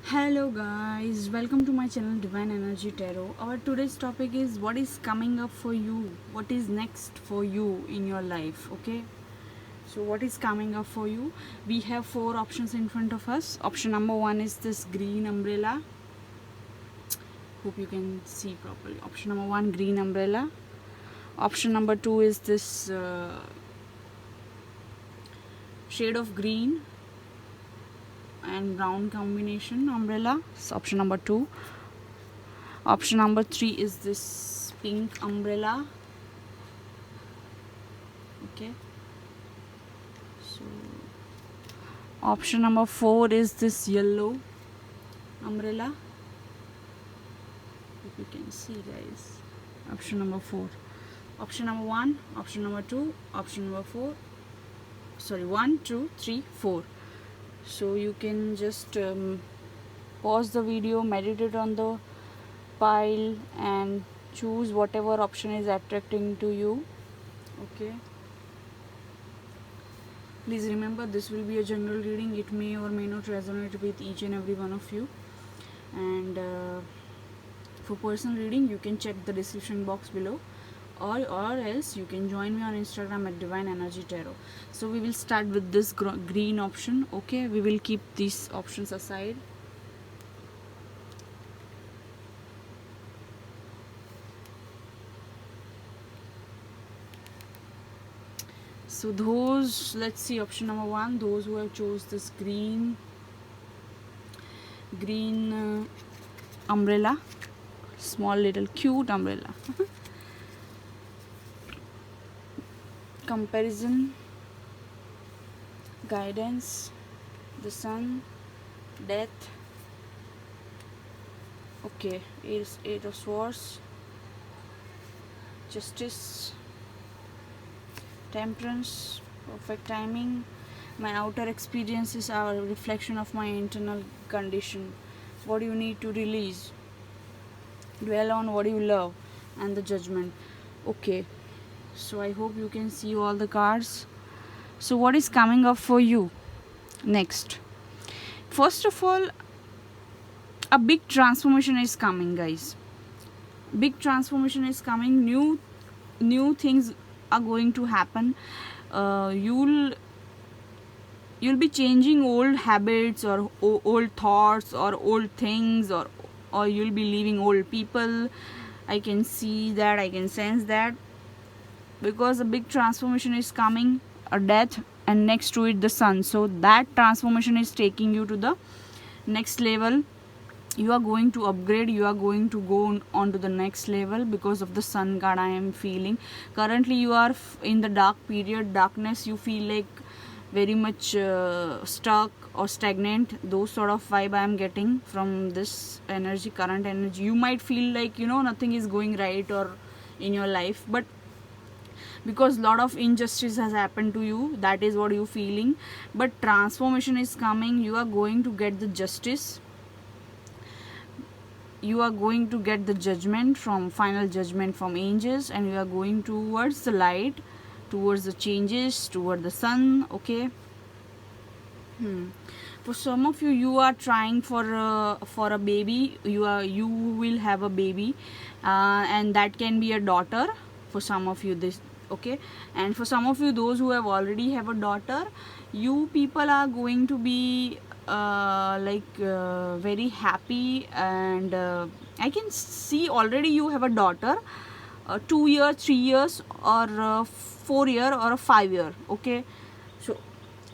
Hello guys, welcome to my channel Divine Energy Tarot. Our today's topic is what is coming up for you, what is next for you in your life. Okay, so what is coming up for you? We have four options in front of us. Option number one is this green umbrella. Hope you can see properly. Option number one, green umbrella. Option number two is this shade of green and brown combination umbrella. So option number two. Option number three is this pink umbrella. Okay, so option number four is this yellow umbrella. If you can see, guys, option number four. Option number one, option number two, option number four. Sorry, 1, 2, 3, 4. So you can just pause the video, meditate on the pile and choose whatever option is attracting to you. Okay, please remember this will be a general reading. It may or may not resonate with each and every one of you, and for personal reading you can check the description box below, or else you can join me on Instagram at Divine Energy Tarot. So we will start with this green option. Okay, we will keep these options aside. So those, let's see, option number one, those who have chose this green umbrella, small little cute umbrella. Comparison, guidance, the sun, death. Okay, is eight of swords, justice, temperance, perfect timing. My outer experiences are a reflection of my internal condition. What you need to release, dwell on what you love, and the judgment. Okay, so I hope you can see all the cards. So what is coming up for you next? First of all, a big transformation is coming, guys. Big transformation is coming. New things are going to happen. You'll be changing old habits or old thoughts or old things, or you'll be leaving old people. I can see that, I can sense that, because a big transformation is coming, a death, and next to it the sun. So that transformation is taking you to the next level. You are going to upgrade, you are going to go on to the next level because of the sun card I am feeling. Currently you are in the dark period, darkness, you feel like very much stuck or stagnant. Those sort of vibe I am getting from this energy, current energy. You might feel like nothing is going right or in your life, but because a lot of injustice has happened to you, that is what you feeling. But transformation is coming. You are going to get the justice, you are going to get the judgment, from final judgment from angels, and you are going towards the light, towards the changes, toward the sun. Okay. For some of you, you are trying for a baby. You will have a baby, and that can be a daughter for some of you. This okay, and for some of you, those who have already have a daughter, you people are going to be very happy, and I can see already you have a daughter, 2 years, 3 years, or 4 year, or a 5 year. Okay, so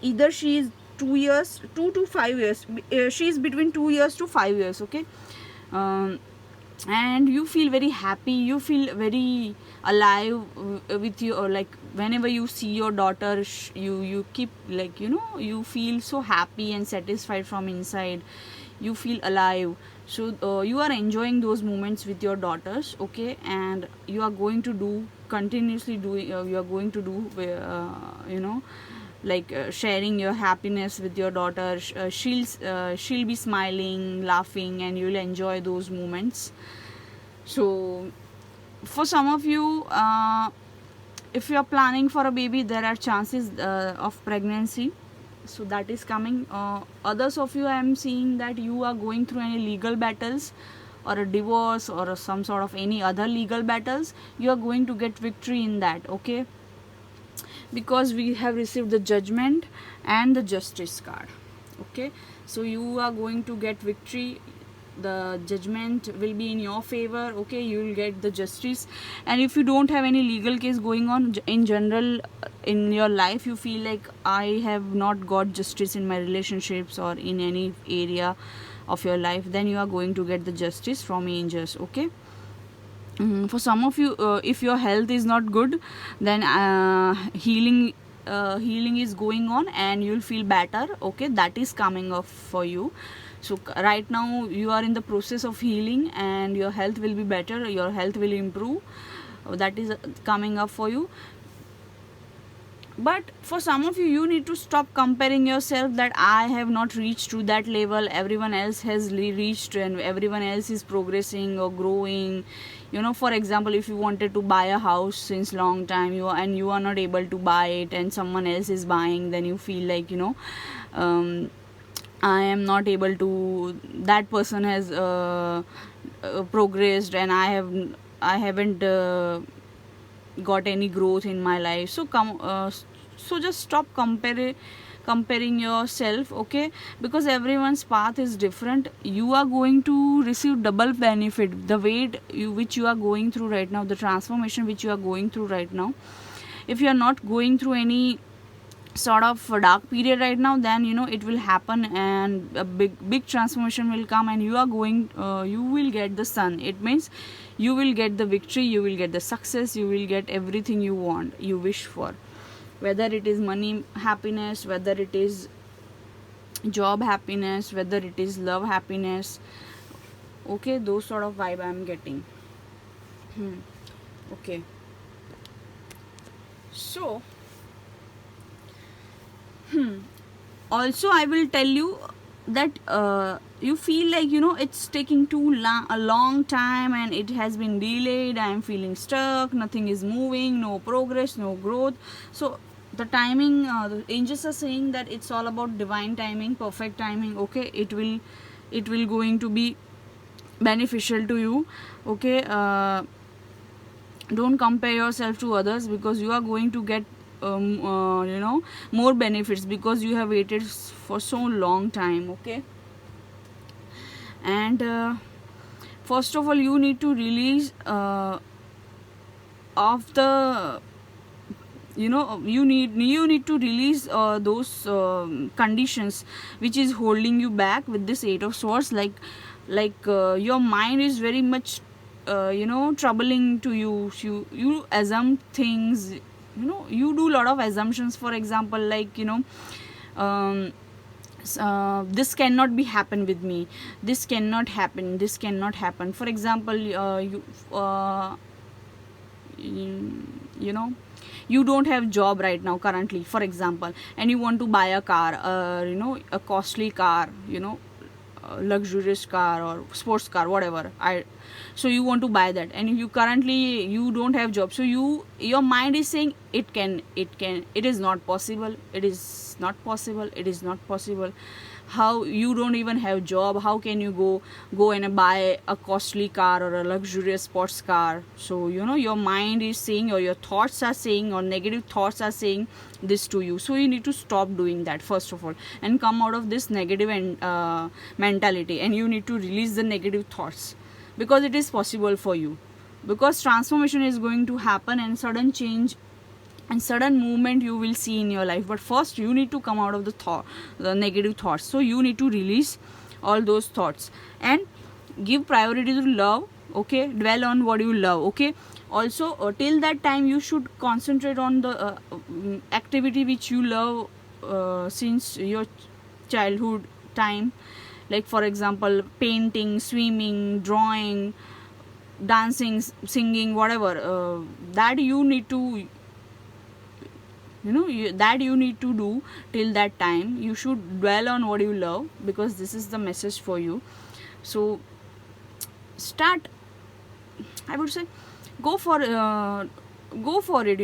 either she is 2 years, 2 to 5 years, she is between 2 years to 5 years. Okay, and you feel very happy, you feel very alive with you, or like whenever you see your daughter, you keep like you feel so happy and satisfied from inside, you feel alive. So you are enjoying those moments with your daughters. Okay, and you are going to do continuously doing you are going to do sharing your happiness with your daughter. She'll be smiling, laughing, and you'll enjoy those moments. So for some of you, if you are planning for a baby, there are chances of pregnancy. So that is coming. Others of you, I am seeing that you are going through any legal battles or a divorce or some sort of any other legal battles. You are going to get victory in that, okay, because we have received the judgment and the justice card. Okay, so you are going to get victory. The judgment will be in your favor. Okay, you will get the justice. And if you don't have any legal case going on in general in your life, you feel like I have not got justice in my relationships or in any area of your life, then you are going to get the justice from angels. Okay. For some of you, if your health is not good, then healing is going on and you'll feel better. Okay, that is coming up for you. So right now you are in the process of healing and your health will be better, your health will improve. That is coming up for you. But for some of you, you need to stop comparing yourself that I have not reached to that level, everyone else has reached and everyone else is progressing or growing. For example, if you wanted to buy a house since long time, you are not able to buy it and someone else is buying, then you feel like I am not able to, that person has progressed and I haven't got any growth in my life. So just stop comparing yourself. Okay, because everyone's path is different. You are going to receive double benefit. The weight which you are going through right now, the transformation which you are going through right now, if you are not going through any sort of a dark period right now, then it will happen and a big transformation will come and you will get the sun. It means you will get the victory, you will get the success, you will get everything you want, you wish for, whether it is money happiness, whether it is job happiness, whether it is love happiness. Okay, those sort of vibe I am getting. Okay, so also I will tell you that you feel like it's taking a long time and it has been delayed, I am feeling stuck, nothing is moving, no progress, no growth. So the timing, the angels are saying that it's all about divine timing, perfect timing. Okay, it will going to be beneficial to you. Okay, don't compare yourself to others, because you are going to get more benefits because you have waited for so long time. Okay, and first of all, you need to release of the you need to release those conditions which is holding you back with this 8 of swords. Like your mind is very much troubling to you. You assume things, you do a lot of assumptions. For example, like this cannot be happen with me, this cannot happen. For example, you don't have job right now currently, for example, and you want to buy a car, a costly car, luxurious car or sports car, whatever. So you want to buy that, and you don't have job, so your mind is saying it is not possible, it is not possible. How you don't even have job, how can you go and buy a costly car or a luxurious sports car? So your mind is saying, or your thoughts are saying, or negative thoughts are saying this to you. So you need to stop doing that first of all and come out of this negative and mentality, and you need to release the negative thoughts, because it is possible for you, because transformation is going to happen and sudden change and sudden movement you will see in your life. But first you need to come out of the negative thoughts. So you need to release all those thoughts and give priority to love. Okay, dwell on what you love. Okay, also till that time you should concentrate on the activity which you love since your childhood time. Like for example, painting, swimming, drawing, dancing, singing, whatever, that you need to that you need to do. Till that time you should dwell on what you love, because this is the message for you. So start, I would say, go go for it,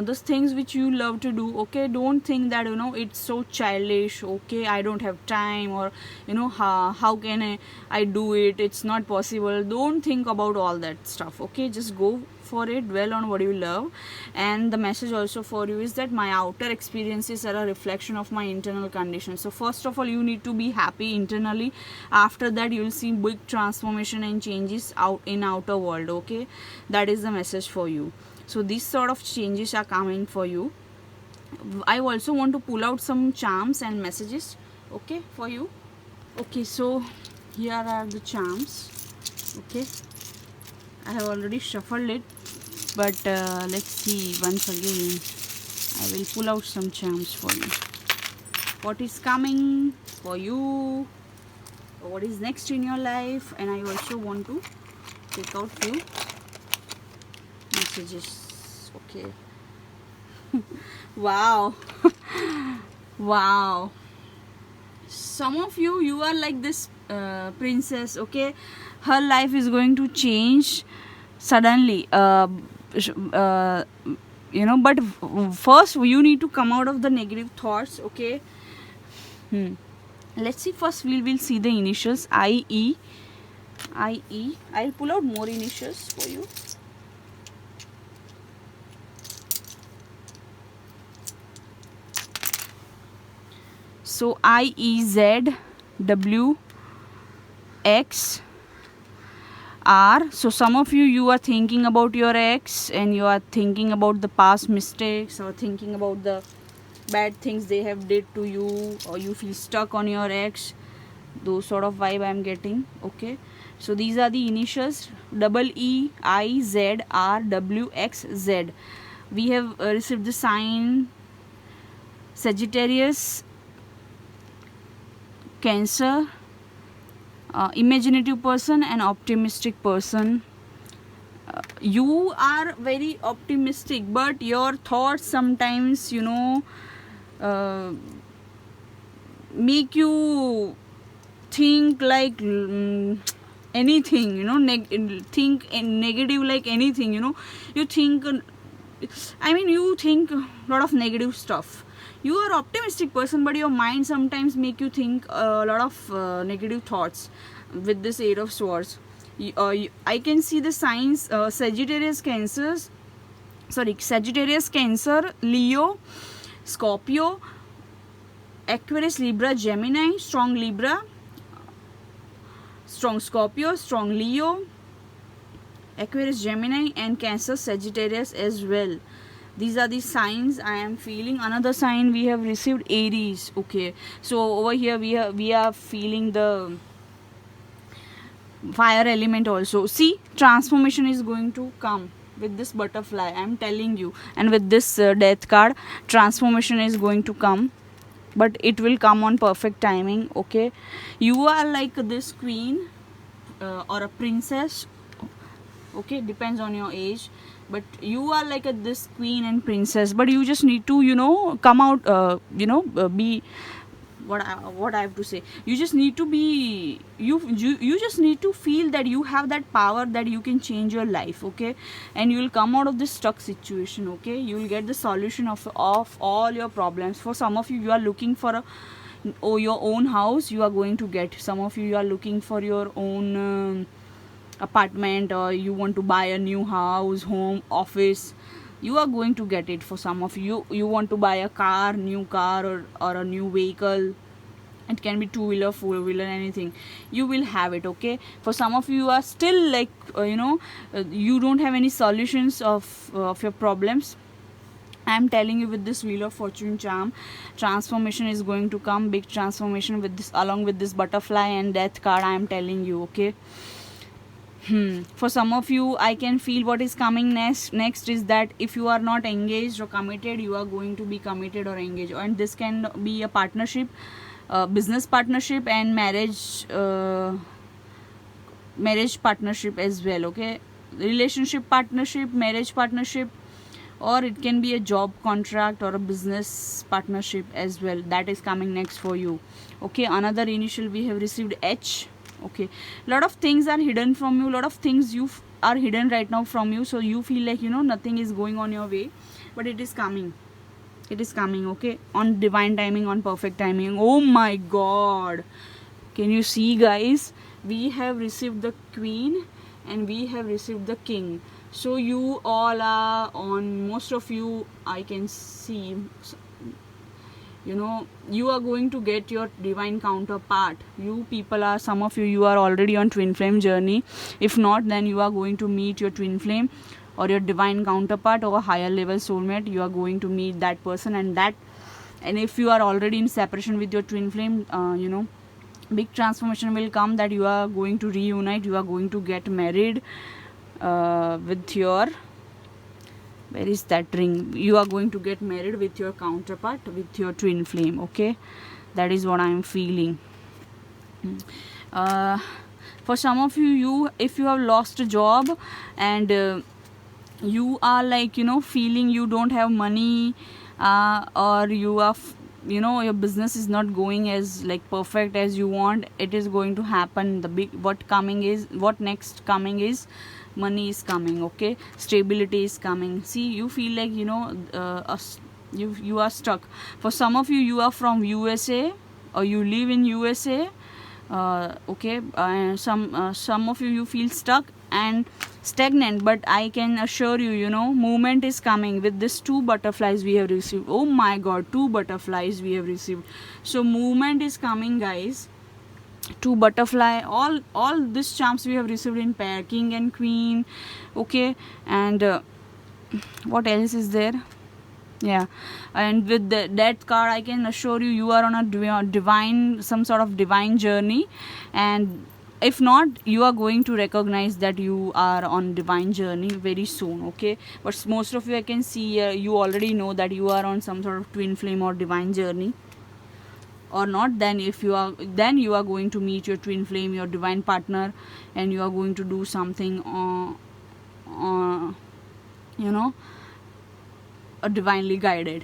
those things which you love to do. Okay, don't think that it's so childish. Okay, I don't have time, or how can I do it, it's not possible. Don't think about all that stuff. Okay, just go for it, dwell on what you love. And the message also for you is that my outer experiences are a reflection of my internal condition. So first of all, you need to be happy internally. After that, you will see big transformation and changes out in outer world. Okay, that is the message for you. So these sort of changes are coming for you. I also want to pull out some charms and messages, okay, for you. Okay, so here are the charms. Okay, I have already shuffled it, but let's see once again. I will pull out some charms for you. What is coming for you? What is next in your life? And I also want to take out few messages. Okay. Wow. Wow. Some of you are like this princess. Okay, her life is going to change suddenly. But first you need to come out of the negative thoughts. Okay. Let's see. First we will see the initials IE. I'll pull out more initials for you. So IEZWXR. So some of you are thinking about your ex, and you are thinking about the past mistakes, or thinking about the bad things they have did to you, or you feel stuck on your ex. Those sort of vibe I'm getting. Okay, so these are the initials EEIZRWXZ. We have received the sign Sagittarius, Cancer, imaginative person and optimistic person. You are very optimistic, but your thoughts sometimes make you think like anything, think negative like anything. You think you think a lot of negative stuff. You are optimistic person, but your mind sometimes make you think a lot of negative thoughts. With this Eight of Swords, I can see the signs Sagittarius, Cancer, Leo, Scorpio, Aquarius, Libra, Gemini, strong Libra, strong Scorpio, strong Leo, Aquarius, Gemini, and Cancer, Sagittarius as well. These are the signs I am feeling. Another sign we have received, Aries. Okay, so over here we are feeling the fire element also. See, transformation is going to come with this butterfly, I am telling you. And with this death card, transformation is going to come, but it will come on perfect timing. Okay, you are like this queen or a princess. Okay, depends on your age, but you are like this queen and princess. But you just need to come out, be what I have to say. You just need to be you just need to feel that you have that power, that you can change your life. Okay, and you will come out of this stuck situation. Okay, you will get the solution of all your problems. For some of you are looking for your own house. You are going to get. Some of you are looking for your own apartment, or you want to buy a new house, home, office. You are going to get it. For some of you want to buy a car, new car, or a new vehicle. It can be 2-wheeler, 4-wheeler, anything. You will have it. Okay, for some of you are still like you don't have any solutions of your problems. I am telling you, with this Wheel of Fortune charm, transformation is going to come. Big transformation with this, along with this butterfly and death card. I am telling you. Okay, for some of you, I can feel what is coming next is that if you are not engaged or committed, you are going to be committed or engaged. And this can be a partnership, business partnership, and marriage partnership as well. Okay, relationship partnership, marriage partnership, or it can be a job contract or a business partnership as well. That is coming next for you. Okay, another initial we have received, H. Okay, lot of things are hidden from you, lot of things are hidden right now from you, so you feel like nothing is going on your way, but it is coming. It is coming, okay, on divine timing, on perfect timing. Oh my god, can you see, guys? We have received the queen and we have received the king. So you all are on, most of you I can see, you are going to get your divine counterpart. You people are, some of you are already on twin flame journey. If not, then you are going to meet your twin flame or your divine counterpart or a higher level soulmate. You are going to meet that person, and if you are already in separation with your twin flame, big transformation will come, that you are going to reunite, you are going to get married with your, where is that ring, you are going to get married with your counterpart, with your twin flame. Okay, that is what I am feeling. For some of you, if you have lost a job and you are like feeling you don't have money, or you are your business is not going as like perfect as you want, it is going to happen. The big, what next coming is money is coming. Okay, stability is coming. See, you feel like you are stuck. For some of you, you are from USA or you live in USA. Okay, some of you feel stuck and stagnant, but I can assure you, movement is coming. With this 2 butterflies we have received. Oh my god, 2 butterflies we have received. So movement is coming, guys. 2 butterfly, all these charms we have received in pair, king and queen. Okay, and what else is there? Yeah, and with the death card, I can assure you, you are on a divine, some sort of divine journey. And if not, you are going to recognize that you are on divine journey very soon. Okay, but most of you, I can see, you already know that you are on some sort of twin flame or divine journey. Or not, then if you are, then you are going to meet your twin flame, your divine partner, and you are going to do something divinely guided.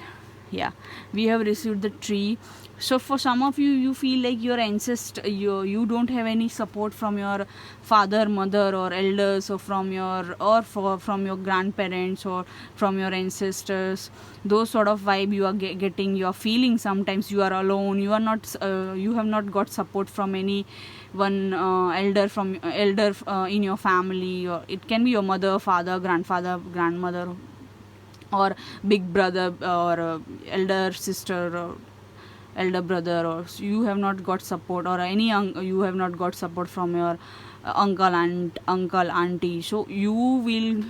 Yeah, we have received the tree. So for some of you, you feel like your ancestor, you don't have any support from your father, mother, or elders, or from your grandparents, or from your ancestors. Those sort of vibe you are getting. You are feeling sometimes you are alone. You are not. You have not got support from any one elder in your family, or it can be your mother, father, grandfather, grandmother, or big brother, or elder sister, or elder brother, or you have not got support, or you have not got support from your uncle, auntie. So you will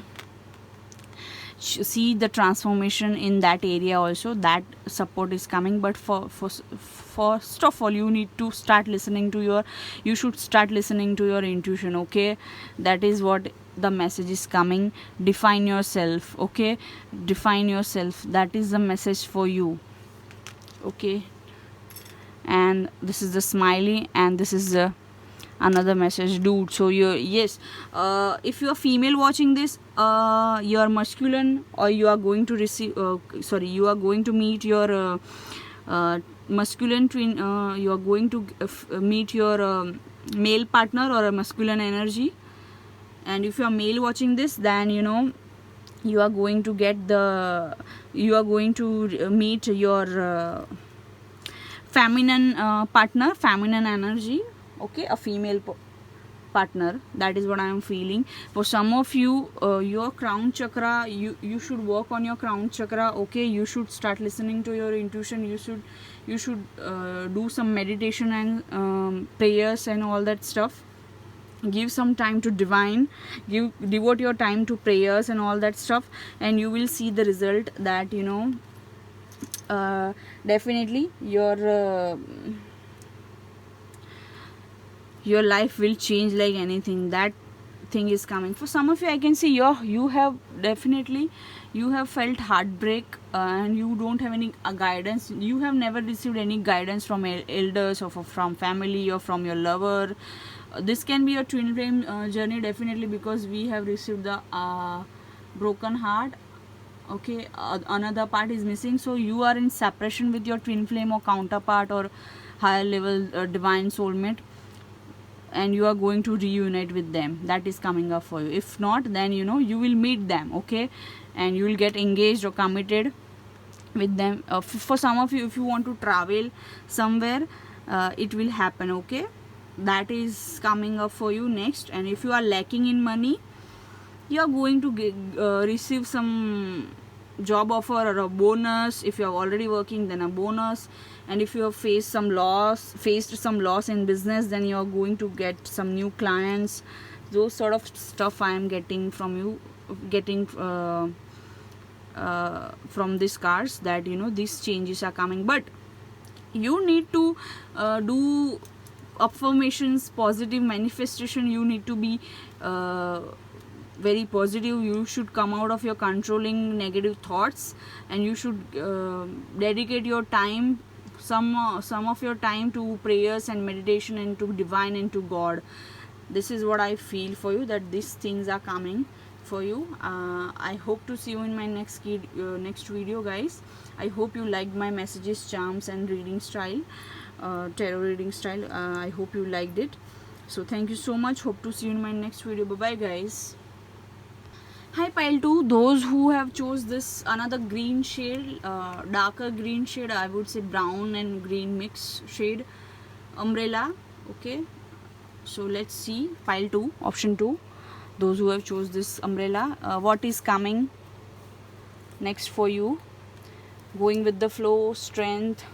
see the transformation in that area also. That support is coming. But for first of all, you need to start listening to you should start listening to your intuition. Okay, that is what the message is coming. Define yourself. Okay, define yourself. That is the message for you. Okay, and this is the smiley, and this is the another message, dude. So yes, if you are female watching this, you are masculine, or you are going to receive you are going to meet your masculine twin. You are going to meet your male partner or a masculine energy. And if you are male watching this, then you are going to meet your feminine partner, feminine energy. Okay, a female partner. That is what I am feeling. For some of you, your crown chakra, you should work on your crown chakra. Okay, you should start listening to your intuition. You should do some meditation and prayers and all that stuff. Give some time to divine, devote your time to prayers and all that stuff, and you will see the result that definitely your life will change like anything. That thing is coming. For some of you, I can see you have felt heartbreak, and you don't have any guidance. You have never received any guidance from elders, or from family, or from your lover. This can be a twin flame journey, definitely, because we have received the broken heart. Okay, another part is missing. So you are in separation with your twin flame or counterpart or higher level divine soulmate. and you are going to reunite with them. That is coming up for you. If not, then you know you will meet them, okay, and you will get engaged or committed with them. For some of you, if you want to travel somewhere, it will happen, okay. That is coming up for you next. And if you are lacking in money, you are going to receive some job offer or a bonus. If you are already working, then a bonus. And if you have faced some loss in business, then you are going to get some new clients. Those sort of stuff I am getting from you, from these cards, that you know these changes are coming. But you need to do affirmations, positive manifestation. You need to be very positive. You should come out of your controlling negative thoughts, and you should dedicate your time, some of your time, to prayers and meditation and to divine and to God. This is what I feel for you, that these things are coming for you. I hope to see you in my next video, guys. I hope you liked my messages, charms and reading style, tarot reading style. I hope you liked it. So thank you so much. Hope to see you in my next video. Bye bye, guys. Hi pile 2, those who have chose this another green shade, darker green shade, I would say brown and green mix shade, umbrella, okay. So let's see pile 2, option 2, those who have chose this umbrella, what is coming next for you. Going with the flow, strength,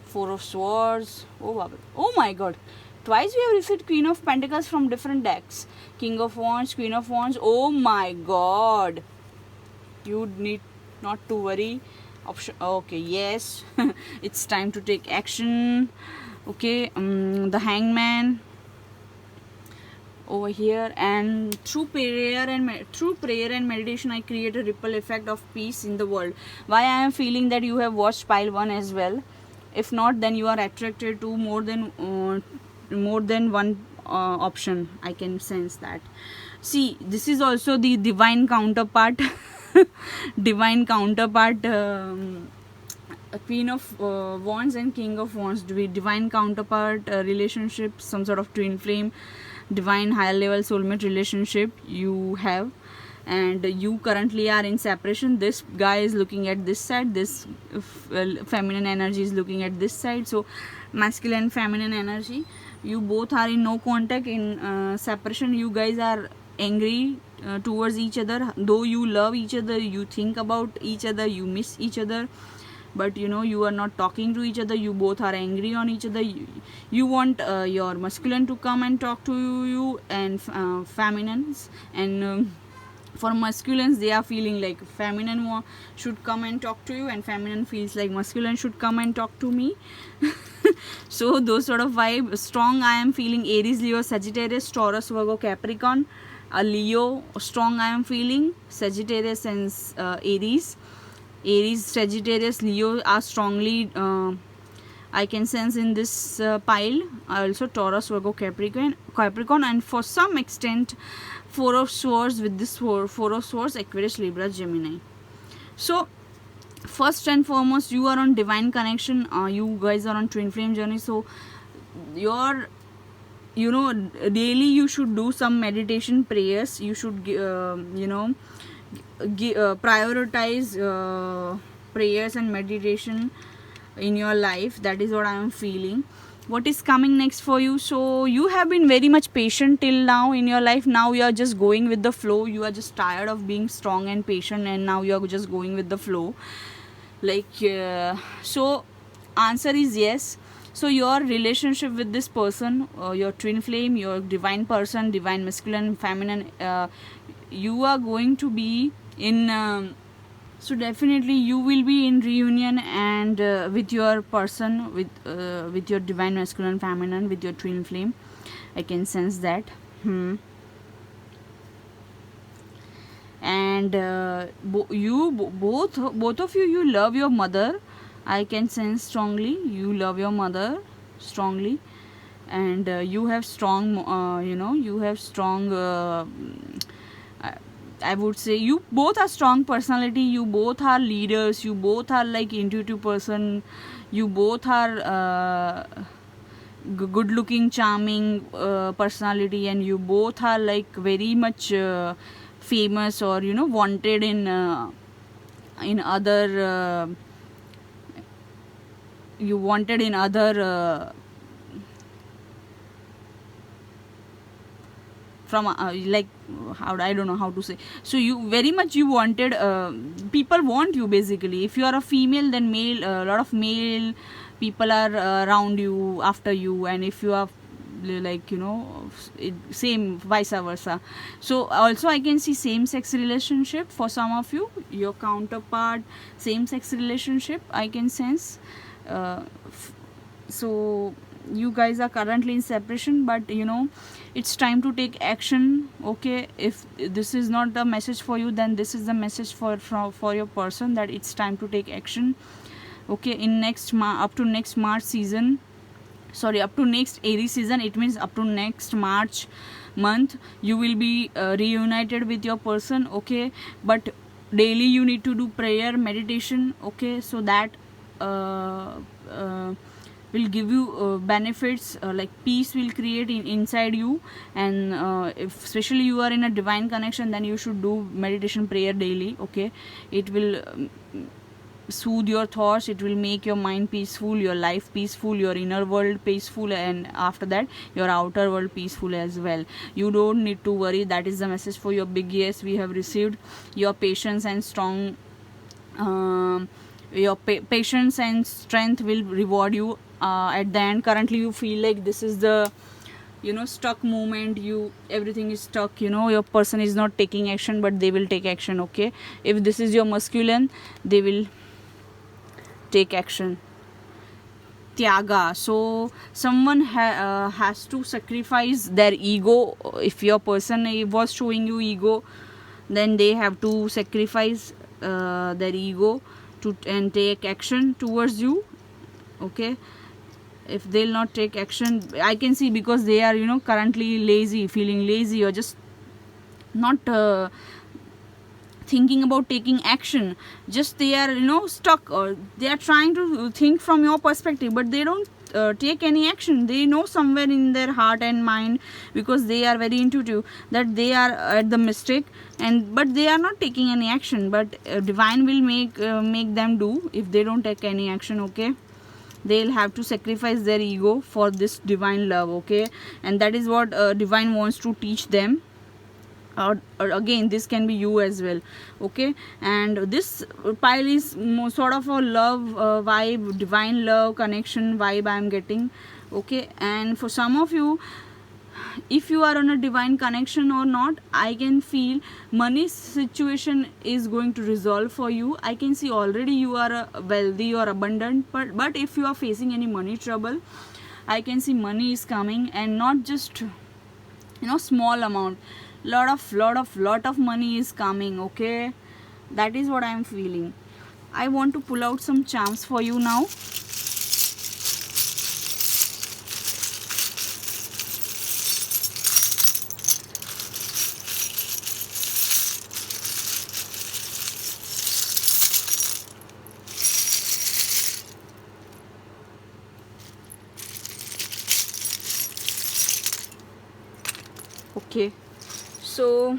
4 of swords, oh my god, twice we have received Queen of Pentacles from different decks. King of Wands, Queen of Wands. Oh my god. You need not to worry. Option. Okay, yes. It's time to take action. Okay, the Hangman over here. And through prayer and meditation, I create a ripple effect of peace in the world. Why I am feeling that you have watched pile 1 as well. If not, then you are attracted to more than one option. I can sense that. See, this is also the divine counterpart. Divine counterpart, Queen of Wands and King of Wands. Divine counterpart relationship, some sort of twin flame, divine higher level soulmate relationship you have. And you currently are in separation. This guy is looking at this side, this feminine energy is looking at this side. So masculine and feminine energy, you both are in no contact, in separation. You guys are angry towards each other. Though you love each other, you think about each other, you miss each other, but you know you are not talking to each other. You both are angry on each other. You want your masculine to come and talk to you, and feminines, and for masculines, they are feeling like feminine should come and talk to you, and feminine feels like masculine should come and talk to me. So those sort of vibe strong. I am feeling Aries, Leo, Sagittarius, Taurus, Virgo, Capricorn. A Leo strong I am feeling. Sagittarius and Aries, Sagittarius, Leo are strongly I can sense in this pile. Also Taurus, Virgo, Capricorn, and for some extent 4 of Swords. With this 4 of Swords, Aquarius, Libra, Gemini. So first and foremost, you are on divine connection. You guys are on twin flame journey. So your, you know, daily you should do some meditation, prayers. You should prioritize prayers and meditation in your life. That is what I am feeling. What is coming next for you? So you have been very much patient till now in your life. Now you are just going with the flow. You are just tired of being strong and patient, and now you are just going with the flow. Like so answer is yes. So your relationship with this person, your twin flame, your divine person, divine masculine, feminine, you are going to be in so definitely you will be in reunion and with your person, with your divine masculine, feminine, with your twin flame. I can sense that. And both of you love your mother. I can sense strongly you love your mother strongly, and you have strong I would say you both are strong personality. You both are leaders. You both are like intuitive person. You both are good looking, charming personality, and you both are like very much famous, or wanted in other you wanted in other from like, how, I don't know how to say. So you very much you wanted, people want you basically. If you are a female, then male, a lot of male people are around you, after you. And if you are like, same vice versa. So also I can see same sex relationship for some of you, your counterpart, same sex relationship I can sense. So you guys are currently in separation, but it's time to take action. Okay, if this is not the message for you, then this is the message for your person, that it's time to take action. Okay, in up to next March season, sorry, up to next Aries season, it means up to next March month, you will be reunited with your person. Okay, but daily you need to do prayer, meditation. Okay, so that will give you benefits, like peace will create inside you. And if especially you are in a divine connection, then you should do meditation, prayer daily. Okay, it will soothe your thoughts, it will make your mind peaceful, your life peaceful, your inner world peaceful, and after that your outer world peaceful as well. You don't need to worry. That is the message for your big yes we have received. Your patience and strong your patience and strength will reward you at the end. Currently you feel like this is the stuck moment, everything is stuck, your person is not taking action, but they will take action. Okay, if this is your masculine, they will take action. Tyaga. So someone has to sacrifice their ego. If your person was showing you ego, then they have to sacrifice their ego and take action towards you. Okay, if they'll not take action, I can see, because they are currently lazy, feeling lazy, or just not thinking about taking action. Just they are stuck, or they are trying to think from your perspective, but they don't take any action. They know somewhere in their heart and mind, because they are very intuitive, that they are at the mistake, but they are not taking any action. But divine will make them do, if they don't take any action. Okay, they'll have to sacrifice their ego for this divine love. Okay, and that is what divine wants to teach them. Or again, this can be you as well. Okay, and this pile is sort of a love vibe, divine love connection vibe I am getting. Okay, and for some of you, if you are on a divine connection or not, I can feel money situation is going to resolve for you. I can see already you are wealthy or abundant, but if you are facing any money trouble, I can see money is coming, and not just small amount, lot of money is coming. Okay, that is what I am feeling. I want to pull out some charms for you now. Okay, so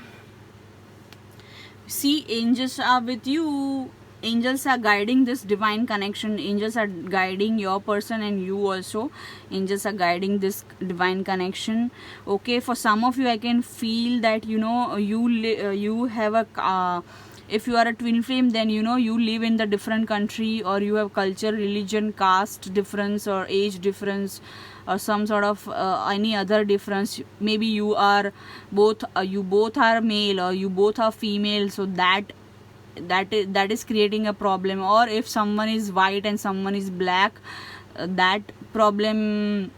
see, angels are with you. Angels are guiding this divine connection. Angels are guiding your person, and you also. Angels are guiding this divine connection. Okay, for some of you, I can feel that you have a if you are a twin flame, then you live in the different country, or you have culture, religion, caste difference, or age difference, or some sort of any other difference. Maybe you are both you both are male, or you both are female, so that is creating a problem. Or if someone is white and someone is black, that problem,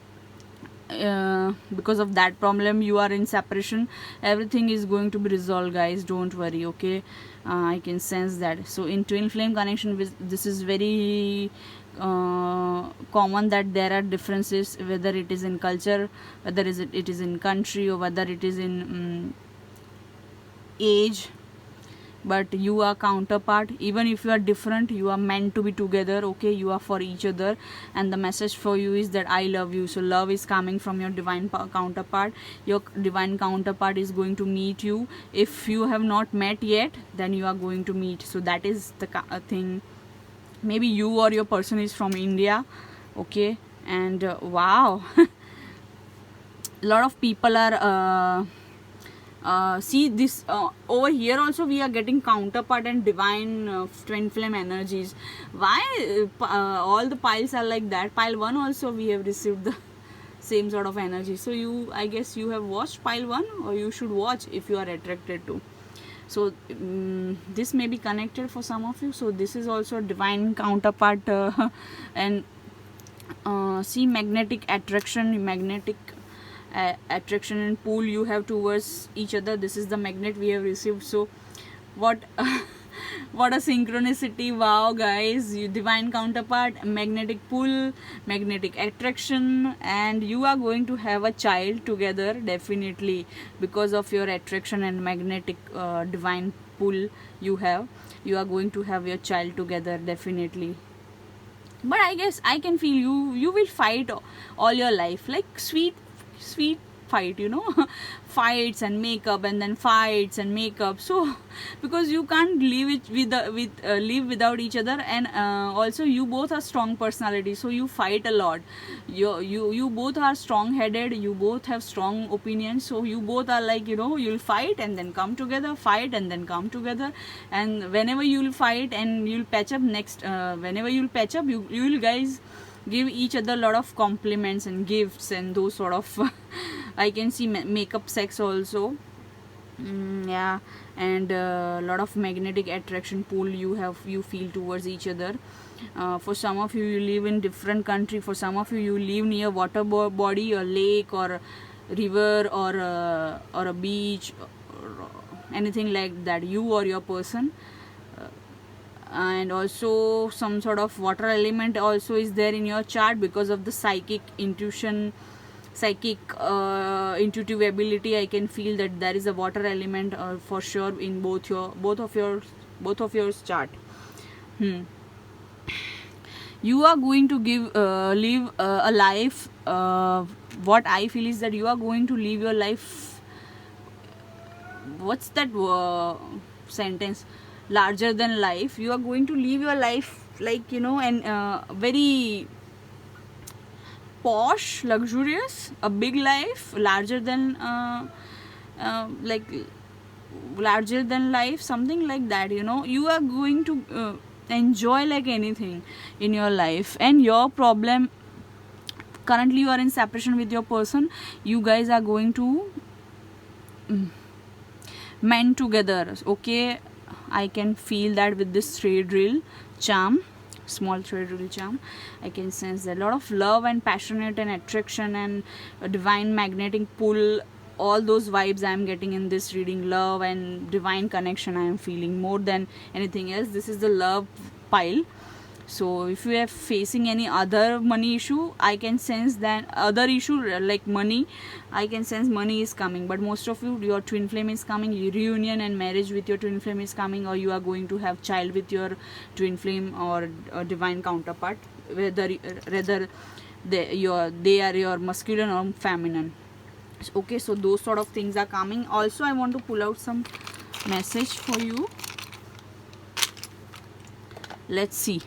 because of that problem you are in separation. Everything is going to be resolved, guys, don't worry. Okay, I can sense that. So in twin flame connection, this is very common, that there are differences, whether it is in culture, whether it is in country, or whether it is in age. but you are counterpart. Even if you are different, you are meant to be together, okay? You are for each other, and the message for you is that I love you. So love is coming from your divine counterpart. Your divine counterpart is going to meet you. If you have not met yet, then you are going to meet. So that is the thing. Maybe you or your person is from India, okay? And wow, a lot of people are see this over here also we are getting counterpart and divine twin flame energies. Why all the piles are like that? Pile 1 also we have received the same sort of energy. So you, I guess you have watched pile 1, or you should watch if you are attracted to. So this may be connected for some of you. So this is also a divine counterpart and see, magnetic attraction, magnetic attraction and pull you have towards each other. This is the magnet we have received. So what what a synchronicity. Wow guys, you divine counterpart, magnetic pull, magnetic attraction, and you are going to have a child together definitely because of your attraction and magnetic divine pull you are going to have your child together definitely. But I guess I can feel you will fight all your life, like sweet fight, you know. Fights and makeup, and then fights and makeup. So because you can't live it live without each other, and also you both are strong personalities, so you fight a lot. You both are strong headed, you both have strong opinions, so you both are like, you know, you'll fight and then come together, fight and then come together. And whenever you'll fight and you'll patch up next, whenever you'll patch up, you will guys give each other a lot of compliments and gifts and those sort of I can see makeup sex also. Yeah, and a lot of magnetic attraction pull you feel towards each other. For some of you live in different country, for some of you live near water body or lake or river or a beach or anything like that, you or your person. And also some sort of water element also is there in your chart because of the psychic intuition, intuitive ability. I can feel that there is a water element for sure in both of your chart. You are going to live a life. What I feel is that you are going to live your life. What's that sentence? Larger than life. You are going to live your life like, you know, and very posh, luxurious, a big life, larger than like larger than life, something like that, you know. You are going to enjoy like anything in your life. And your problem, currently you are in separation with your person, you guys are going to mend together, okay? I can feel that with this thread drill charm, small thread drill charm. I can sense that a lot of love and passionate and attraction and a divine magnetic pull, all those vibes I am getting in this reading. Love and divine connection I am feeling more than anything else. This is the love pile. So if you are facing any other money issue, I can sense that other issue like money, I can sense money is coming. But most of you, your twin flame is coming, reunion and marriage with your twin flame is coming, or you are going to have child with your twin flame or divine counterpart, rather they are your masculine or feminine. Okay, so those sort of things are coming. Also I want to pull out some message for you. Let's see.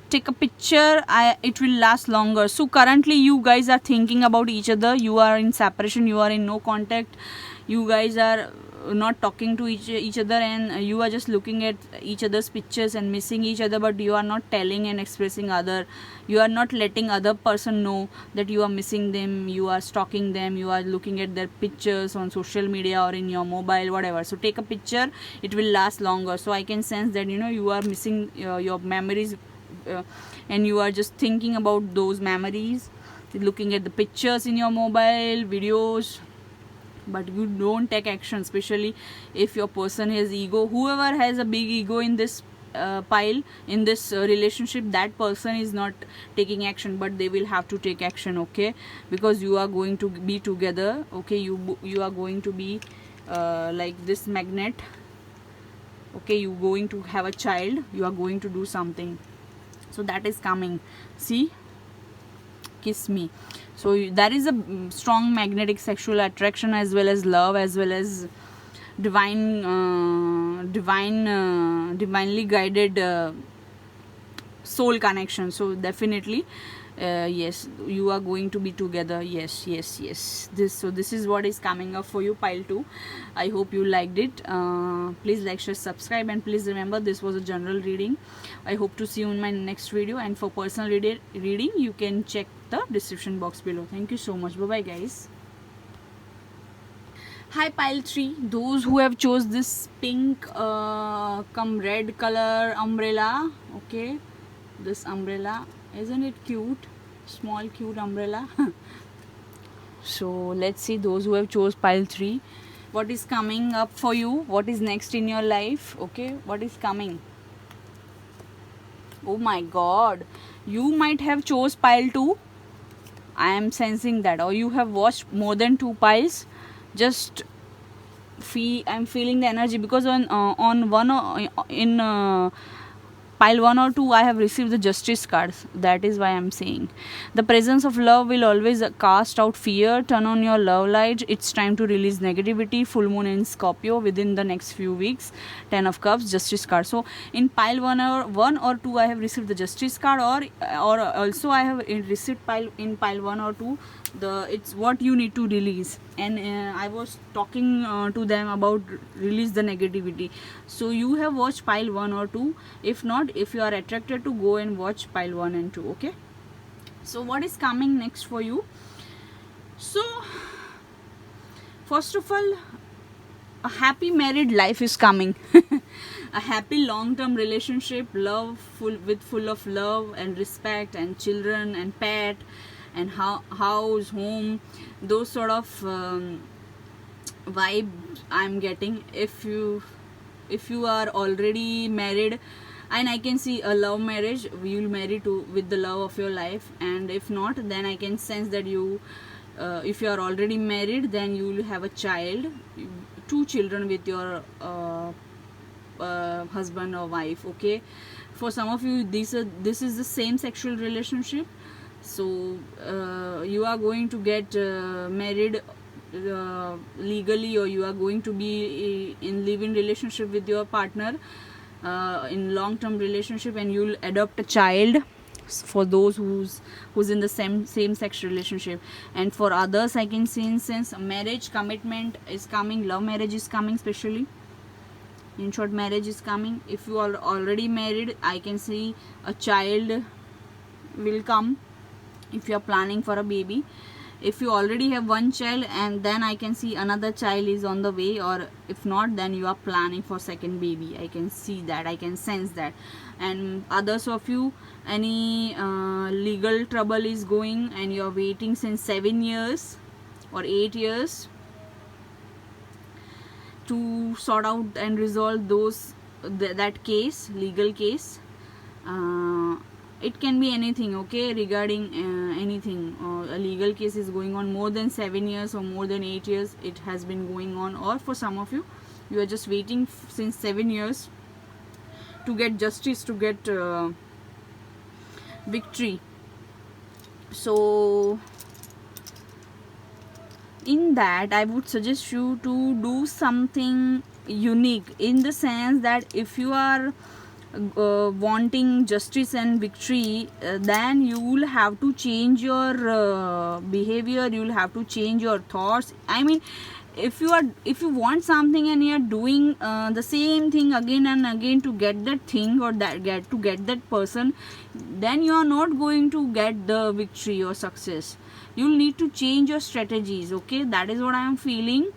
Take a picture, it will last longer. So currently you guys are thinking about each other, you are in separation, you are in no contact, you guys are not talking to each other, and you are just looking at each other's pictures and missing each other, but you are not telling and expressing you are not letting other person know that you are missing them, you are stalking them, you are looking at their pictures on social media or in your mobile, whatever. So take a picture, it will last longer. So I can sense that, you know, you are missing your memories, and you are just thinking about those memories, looking at the pictures in your mobile, videos, but you don't take action. Especially if your person has ego, whoever has a big ego in this pile, in this relationship, that person is not taking action, but they will have to take action, okay? Because you are going to be together, okay? You are going to be like this magnet. Okay, you going to have a child, you are going to do something, so that is coming. See, kiss me. So there is a strong magnetic sexual attraction, as well as love, as well as divinely guided soul connection. So definitely yes, you are going to be together. Yes, yes, yes. This is what is coming up for you, pile 2. I hope you liked it. Please like, share, subscribe, and please remember this was a general reading. I hope to see you in my next video, and for personal reading you can check the description box below. Thank you so much. Bye bye guys. Hi pile 3, those who have chose this pink come red color umbrella. Okay, this umbrella, isn't it cute? Small cute umbrella. So let's see those who have chose pile 3, what is coming up for you, what is next in your life. Okay, what is coming? Oh my god, you might have chose pile 2. I am sensing that, or you have watched more than 2 piles. Just I'm feeling the energy, because on one in pile 1 or 2 I have received the justice cards. That is why I'm saying the presence of love will always cast out fear. Turn on your love light. It's time to release negativity. Full moon in Scorpio within the next few weeks. 10 of cups, justice card. So in pile 1 or 2 I have received the justice card, or also I have received pile 1 or 2 it's what you need to release. And I was talking to them about release the negativity. So you have watched pile 1 or 2. If not, if you are attracted to, go and watch pile 1 and 2. Okay, so what is coming next for you? So first of all, a happy married life is coming. A happy long-term relationship, full of love and respect, and children and pet and house, home, those sort of vibe I'm getting. If you are already married, and I can see a love marriage, you'll marry with the love of your life. And if not, then I can sense that you if you are already married, then you will have a child, 2 children with your husband or wife. Okay, for some of you this is the same sexual relationship. So you are going to get married legally, or you are going to be in live-in relationship with your partner in long-term relationship, and you'll adopt a child for those who's in the same sex relationship. And for others, I can see instance marriage commitment is coming, love marriage is coming, especially in short, marriage is coming. If you are already married, I can see a child will come if you are planning for a baby. If you already have 1 child, and then I can see another child is on the way, or if not, then you are planning for second baby. I can see that, I can sense that. And others of you, any legal trouble is going, and you are waiting since 7 years or 8 years to sort out and resolve that case, legal case. It can be anything, okay, regarding anything. A legal case is going on more than 7 years or more than 8 years. It has been going on. Or for some of you, you are just waiting since 7 years to get justice, to get victory. So in that, I would suggest you to do something unique, in the sense that if you are wanting justice and victory, then you will have to change your behavior, you will have to change your thoughts. I mean, if you want something and you are doing the same thing again and again to get that thing, or get that person, then you are not going to get the victory or success. You'll need to change your strategies. Okay, that is what I am feeling.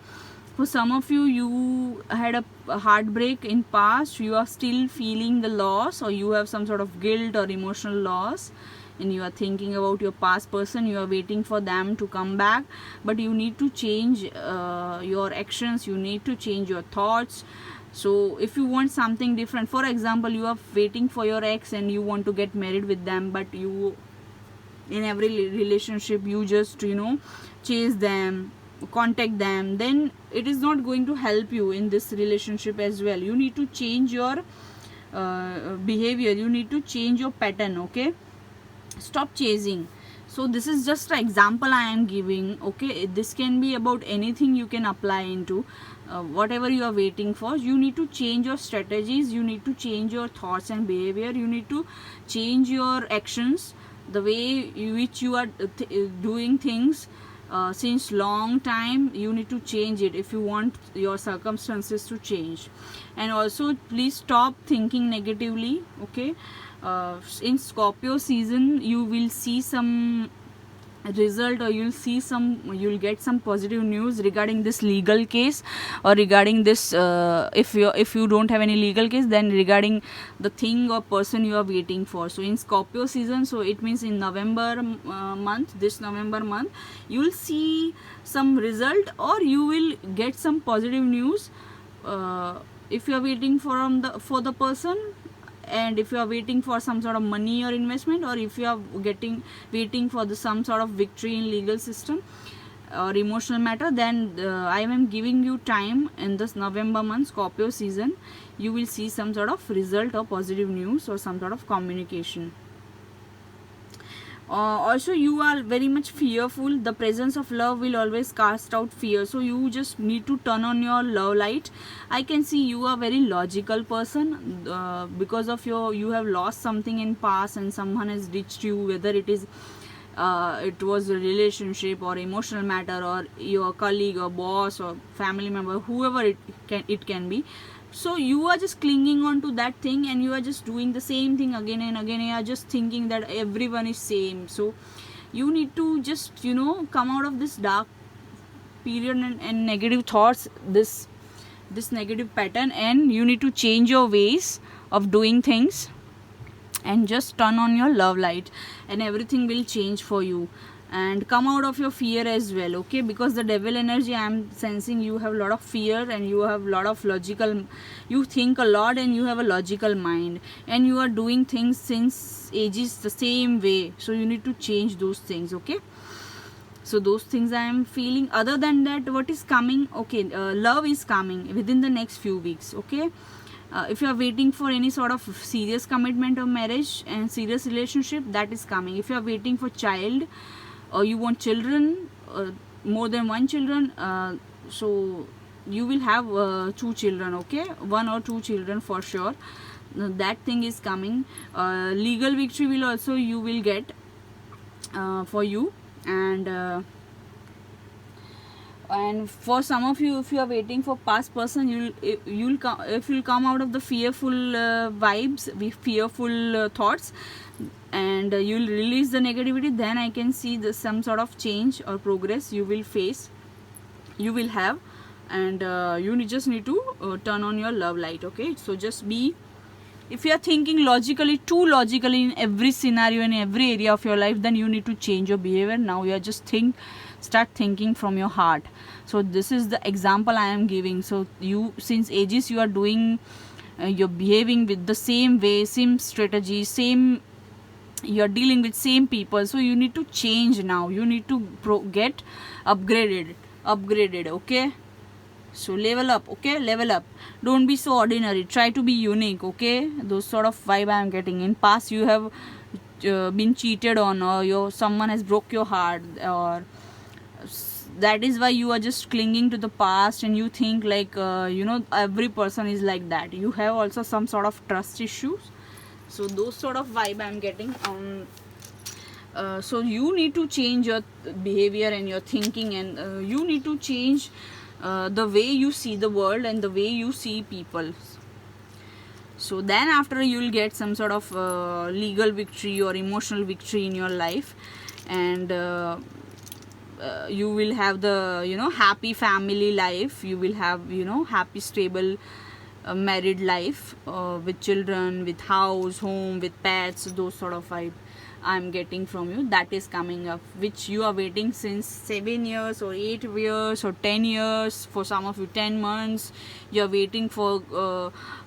For some of you, you had a heartbreak in past, you are still feeling the loss, or you have some sort of guilt or emotional loss, and you are thinking about your past person, you are waiting for them to come back. But you need to change your actions, you need to change your thoughts. So if you want something different, for example, you are waiting for your ex and you want to get married with them, but you, in every relationship, you just chase them, contact them, then it is not going to help you in this relationship as well. You need to change your behavior, you need to change your pattern. Okay, stop chasing. So this is just an example I am giving. Okay, this can be about anything you can apply into whatever you are waiting for. You need to change your strategies, you need to change your thoughts and behavior, you need to change your actions, the way which you are doing things since long time. You need to change it if you want your circumstances to change. And also please stop thinking negatively. Okay, in Scorpio season you will see some result, or you'll get some positive news regarding this legal case, or regarding this if you don't have any legal case, then regarding the thing or person you are waiting for. So in Scorpio season, so it means in November month, this November month, you will see some result, or you will get some positive news if you are waiting for the person, and if you are waiting for some sort of money or investment, or if you are waiting for some sort of victory in legal system or emotional matter, then I am giving you time in this November month, Scorpio season. You will see some sort of result or positive news or some sort of communication. Also you are very much fearful. The presence of love will always cast out fear, so you just need to turn on your love light. I can see you are very logical person because of you have lost something in past and someone has ditched you, whether it is it was a relationship or emotional matter, or your colleague or boss or family member, whoever it can be. So you are just clinging on to that thing, and you are just doing the same thing again and again. You are just thinking that everyone is same. So you need to just come out of this dark period and negative thoughts, this negative pattern, and you need to change your ways of doing things, and just turn on your love light, and everything will change for you. And come out of your fear as well. Okay, because the devil energy I am sensing, you have a lot of fear, and you have a lot of you think a lot, and you have a logical mind, and you are doing things since ages the same way. So you need to change those things. Okay, so those things I am feeling. Other than that, what is coming? Okay, love is coming within the next few weeks. Okay, if you are waiting for any sort of serious commitment or marriage and serious relationship, that is coming. If you are waiting for child, or you want children, more than one children, so you will have 2 children. Okay, 1 or 2 children for sure. That thing is coming. Legal victory will also you will get for you. And for some of you, if you are waiting for past person, you'll come out of the fearful vibes, fearful thoughts, and you'll release the negativity. Then I can see some sort of change or progress you will face, you will have. And you just need to turn on your love light. Okay, so just be, if you are thinking logically, too logically in every scenario, in every area of your life, then you need to change your behavior. Now you are just start thinking from your heart. So this is the example I am giving. So you, since ages you are doing you're behaving with the same way, same strategy, you're dealing with same people. So you need to change now. You need to get upgraded. Okay, so level up. Okay, level up. Don't be so ordinary, try to be unique. Okay, those sort of vibe I am getting. In past you have been cheated on, or someone has broke your heart, or that is why you are just clinging to the past, and you think like every person is like that. You have also some sort of trust issues. So those sort of vibe I am getting. So you need to change your behavior and your thinking, and you need to change the way you see the world and the way you see people. So then after you will get some sort of legal victory or emotional victory in your life, and you will have the happy family life. You will have happy stable married life with children, with house, home, with pets. Those sort of vibe I'm getting from you. That is coming up, which you are waiting since 7 years or 8 years or 10 years. For some of you 10 months you are waiting for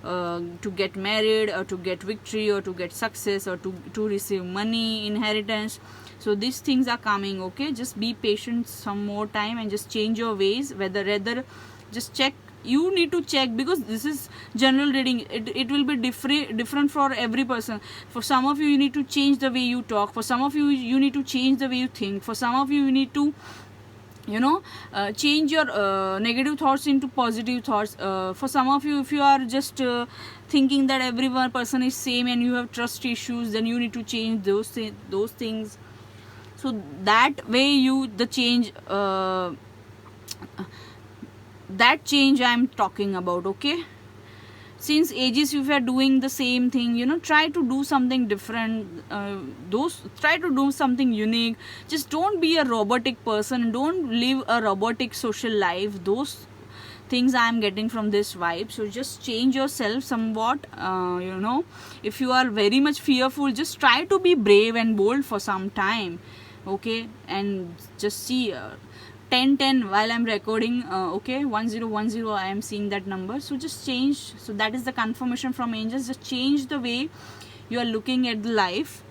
to get married, or to get victory, or to get success, or to receive money, inheritance. So these things are coming, okay? Just be patient some more time and just change your ways. Rather just check, you need to check, because this is general reading. It will be different for every person. For some of you need to change the way you talk. For some of you need to change the way you think. For some of you need to change your negative thoughts into positive thoughts. For some of you, if you are just thinking that every one person is same and you have trust issues, then you need to change those things. So that way the change, that change I'm talking about, okay? Since ages if you are doing the same thing, try to do something different. Try to do something unique. Just don't be a robotic person. Don't live a robotic social life. Those things I am getting from this vibe. So just change yourself somewhat. If you are very much fearful, just try to be brave and bold for some time, okay? And just see 1010 while I'm recording, okay, 1010 I am seeing that number. So just change. So that is the confirmation from angels. Just change the way you are looking at the life.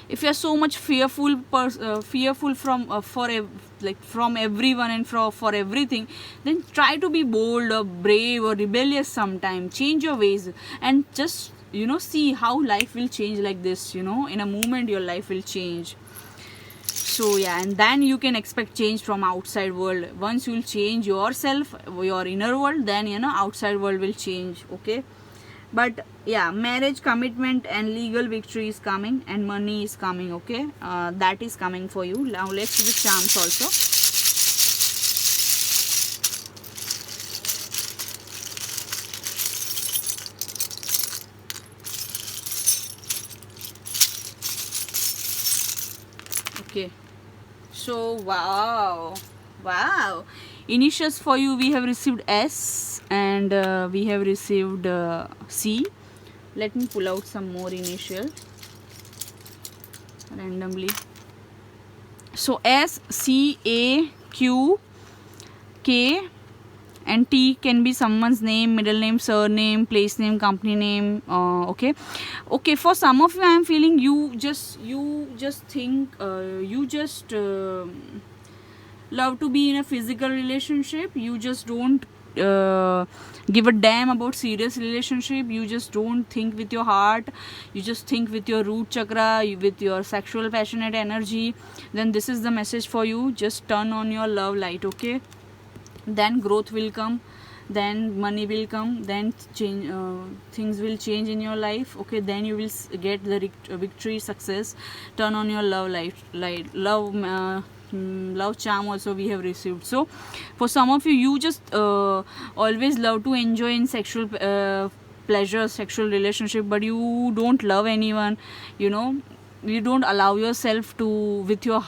If you are so much fearful from from everyone and for everything, then try to be bold or brave or rebellious sometime. Change your ways and just see how life will change like this. In a moment your life will change. So yeah, and then you can expect change from outside world. Once you'll change yourself, your inner world, then outside world will change, okay? But yeah, marriage, commitment and legal victory is coming, and money is coming, okay? That is coming for you. Now let's see the charms also. Okay, so wow, initials for you, we have received S and we have received C. Let me pull out some more initial randomly. So S, C, A, Q, K and T can be someone's name, middle name, surname, place name, company name, okay. For some of you I am feeling you just think you just love to be in a physical relationship. You just don't give a damn about serious relationship. You just don't think with your heart. You just think with your root chakra, with your sexual passionate energy. Then this is the message for you. Just turn on your love light, okay? Then growth will come, then money will come, then change, things will change in your life, okay? Then you will get the victory, success. Turn on your love light, love charm also we have received. So for some of you just always love to enjoy in sexual pleasure, sexual relationship, but you don't love anyone. You don't allow yourself to with your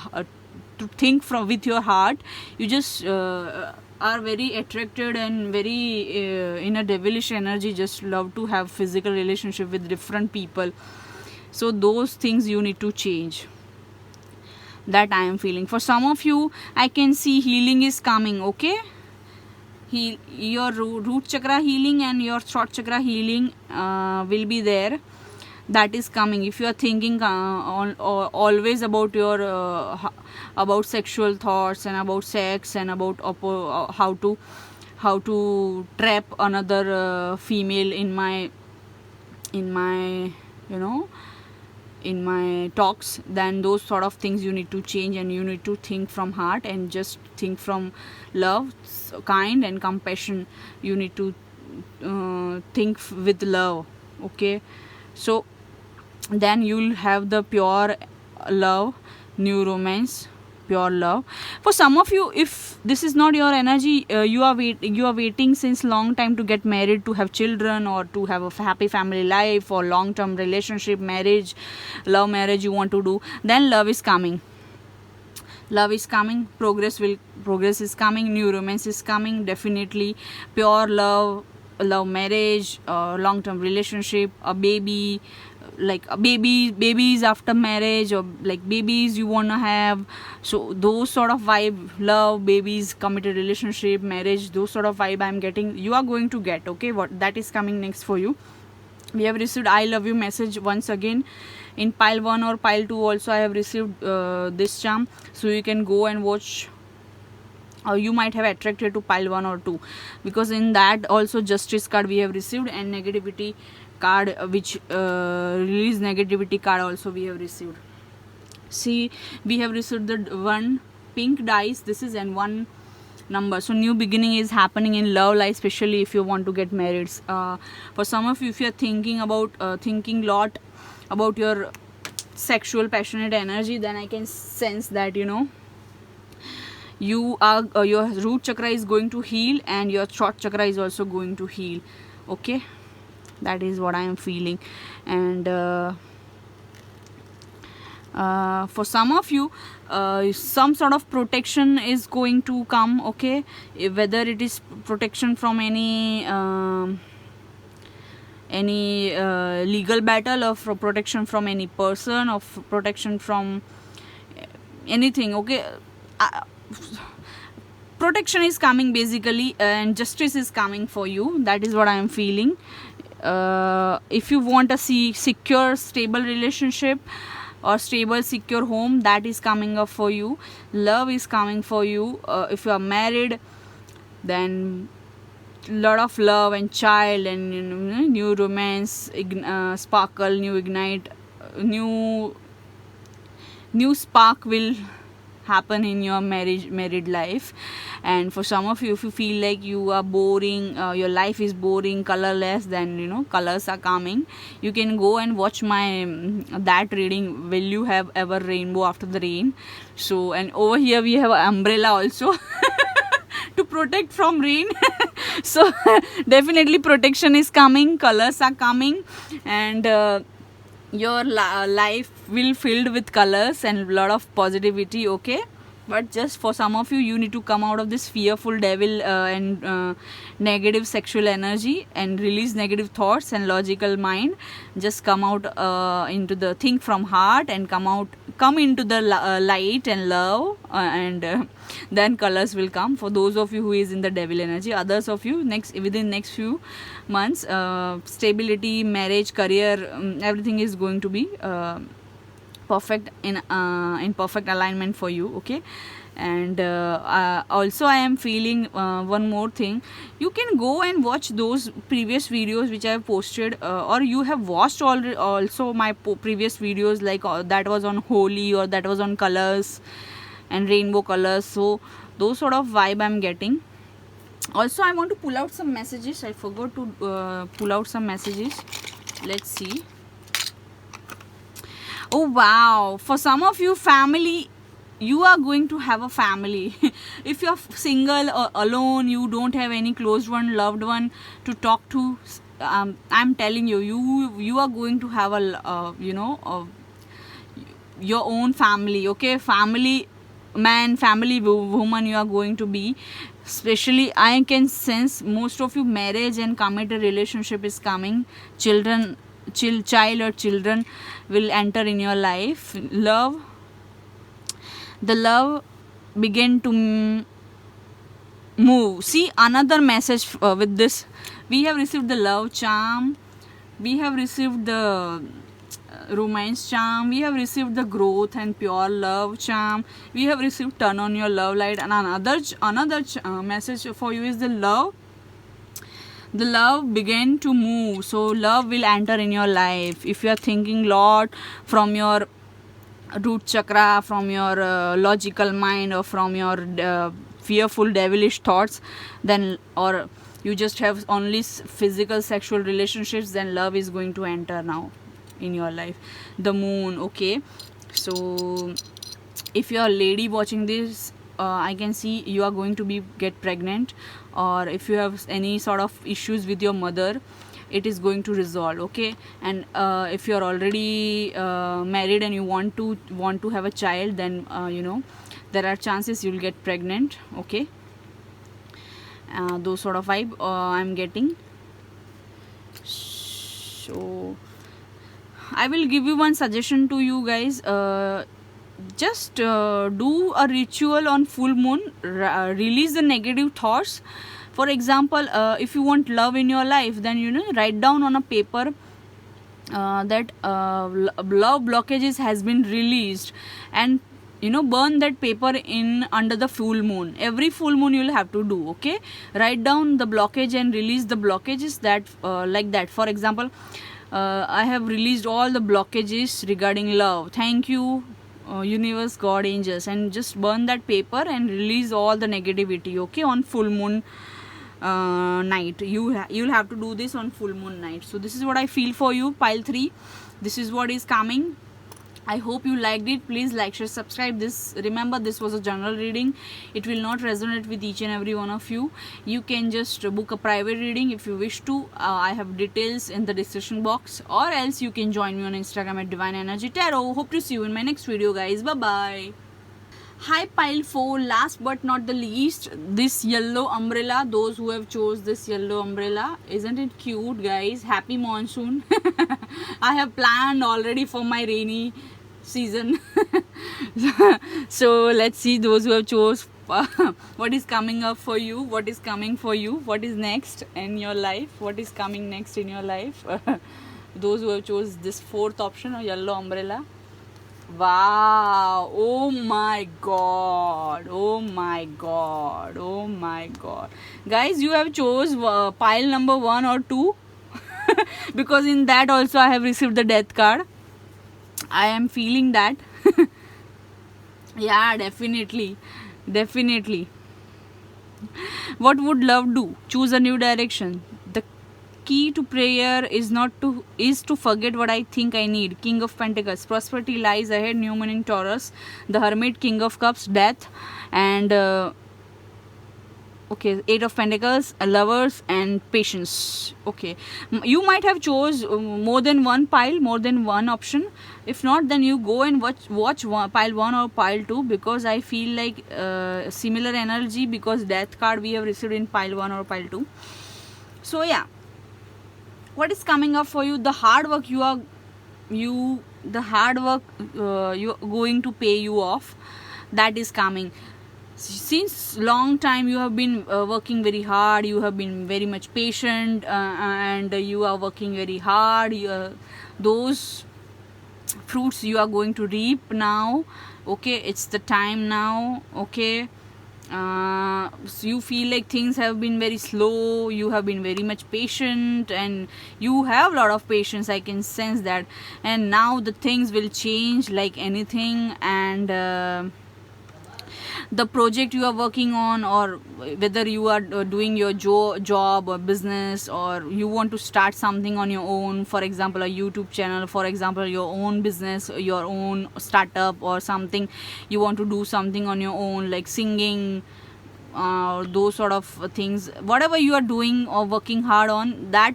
to think from with your heart. You just are very attracted and very in a devilish energy, just love to have physical relationship with different people. So those things you need to change, that I am feeling. For some of you I can see healing is coming, okay? Your root chakra healing and your throat chakra healing will be there. That is coming. If you are thinking always about your about sexual thoughts and about sex and about how to trap another female in my in my talks, then those sort of things you need to change, and you need to think from heart and just think from love, kind and compassion. You need to think with love, okay? So then you'll have the pure love, new romance, pure love. For some of you, if this is not your energy, you are waiting since long time to get married, to have children, or to have a happy family life, or long term relationship, marriage, love marriage you want to do, then love is coming. Love is coming, progress is coming, new romance is coming, definitely. Pure love marriage, long term relationship, a baby, like babies after marriage, or like babies you want to have. So those sort of vibe, love, babies, committed relationship, marriage, those sort of vibe I'm getting, you are going to get, okay? What that is coming next for you. We have received I love you message once again. In pile 1 or pile 2 also I have received this charm, so you can go and watch, or you might have attracted to pile 1 or 2, because in that also justice card we have received, and negativity card, which release negativity card also we have received. See, we have received the one pink dice, this is, and one number. So new beginning is happening in love life, especially if you want to get married. For some of you, if you're thinking about thinking lot about your sexual passionate energy, then I can sense that you are your root chakra is going to heal, and your throat chakra is also going to heal. Okay, that is what I am feeling. And for some of you, some sort of protection is going to come. Okay, whether it is protection from any legal battle, or for protection from any person, or protection from anything. Okay, protection is coming basically, and justice is coming for you. That is what I am feeling. If you want a secure stable relationship or stable secure home, that is coming up for you. Love is coming for you. If you are married, then lot of love and child, and new romance, sparkle, new ignite, new spark will happen in your married life. And for some of you, if you feel like you are boring, your life is boring, colorless, then colors are coming. You can go and watch my that reading, will you have ever rainbow after the rain. So, and over here we have an umbrella also to protect from rain. So definitely protection is coming, colors are coming, and your life will filled with colors and lot of positivity. Okay, but just for some of you, you need to come out of this fearful devil and negative sexual energy, and release negative thoughts and logical mind. Just come out into the think from heart, and come into the light and love, and then colors will come. For those of you who is in the devil energy, others of you within next few months, stability, marriage, career, everything is going to be perfect in perfect alignment for you. Okay, and also I am feeling one more thing. You can go and watch those previous videos which I have posted, or you have watched also my previous videos, like that was on Holi, or that was on colors and rainbow colors. So those sort of vibe I'm getting. Also, I want to pull out some messages. I forgot to pull out some messages. Let's see. Oh wow, for some of you, family, you are going to have a family. If you're single or alone, you don't have any close one, loved one to talk to, I'm telling you, you are going to have your own family. Okay, family man, family woman you are going to be. Especially I can sense most of you marriage and committed relationship is coming. Child or children will enter in your life. The love begin to move. See, another message with this. We have received the love charm, we have received the romance charm, we have received the growth and pure love charm, we have received turn on your love light, and another message for you is the love began to move. So love will enter in your life. If you are thinking lot from your root chakra, from your logical mind, or from your fearful devilish thoughts, then, or you just have only physical sexual relationships, then love is going to enter now in your life. The moon. Okay, so if you are a lady watching this, I can see you are going to get pregnant, or if you have any sort of issues with your mother, it is going to resolve. Okay, and if you are already married and you want to have a child, then there are chances you'll get pregnant. Okay, those sort of vibe I'm getting. So I will give you one suggestion to you guys. Just do a ritual on full moon, release the negative thoughts. For example, if you want love in your life, then write down on a paper that love blockages has been released, and burn that paper in under the full moon. Every full moon you'll have to do. Okay, write down the blockage and release the blockages that like that. For example, I have released all the blockages regarding love. Thank you, universe, god, angels, and just burn that paper and release all the negativity. Okay, on full moon night. You'll have to do this on full moon night. So this is what I feel for you, pile 3. This is what is coming. I hope you liked it. Please like, share, subscribe. This, remember, this was a general reading. It will not resonate with each and every one of you. You can just book a private reading if you wish to. I have details in the description box, or else you can join me on Instagram at Divine Energy Tarot. Hope to see you in my next video, guys. Bye bye. Hi pile 4, last but not the least, this yellow umbrella. Those who have chose this yellow umbrella, isn't it cute, guys? Happy monsoon. I have planned already for my rainy season. So let's see those who have chose what is coming up for you, what is coming for you, what is next in your life, what is coming next in your life. Those who have chose this 4th option, or yellow umbrella. Wow, oh my god, oh my god, oh my god, guys, you have chose pile number 1 or 2. Because in that also I have received the death card. I am feeling that. Yeah, definitely. What would love do? Choose a new direction. The key to prayer is to forget what I think I need. King of Pentacles, prosperity lies ahead. New moon in Taurus. The Hermit, King of Cups, death, and okay, 8 of Pentacles, lovers, and patience. Okay, you might have chose more than one pile, more than one option. If not, then you go and watch pile 1 or pile 2, because I feel like similar energy, because death card we have received in pile 1 or pile 2. So yeah, what is coming up for you? The hard work you are going to pay you off. That is coming. Since long time you have been working very hard. You have been very much patient, and you are working very hard. Those fruits you are going to reap now. Okay, it's the time now. Okay, so you feel like things have been very slow. You have been very much patient, and you have a lot of patience. I can sense that. And now the things will change like anything. And the project you are working on, or whether you are doing your job or business, or you want to start something on your own, for example a YouTube channel, for example your own business, your own startup, or something, you want to do something on your own, like singing, those sort of things, whatever you are doing or working hard on, that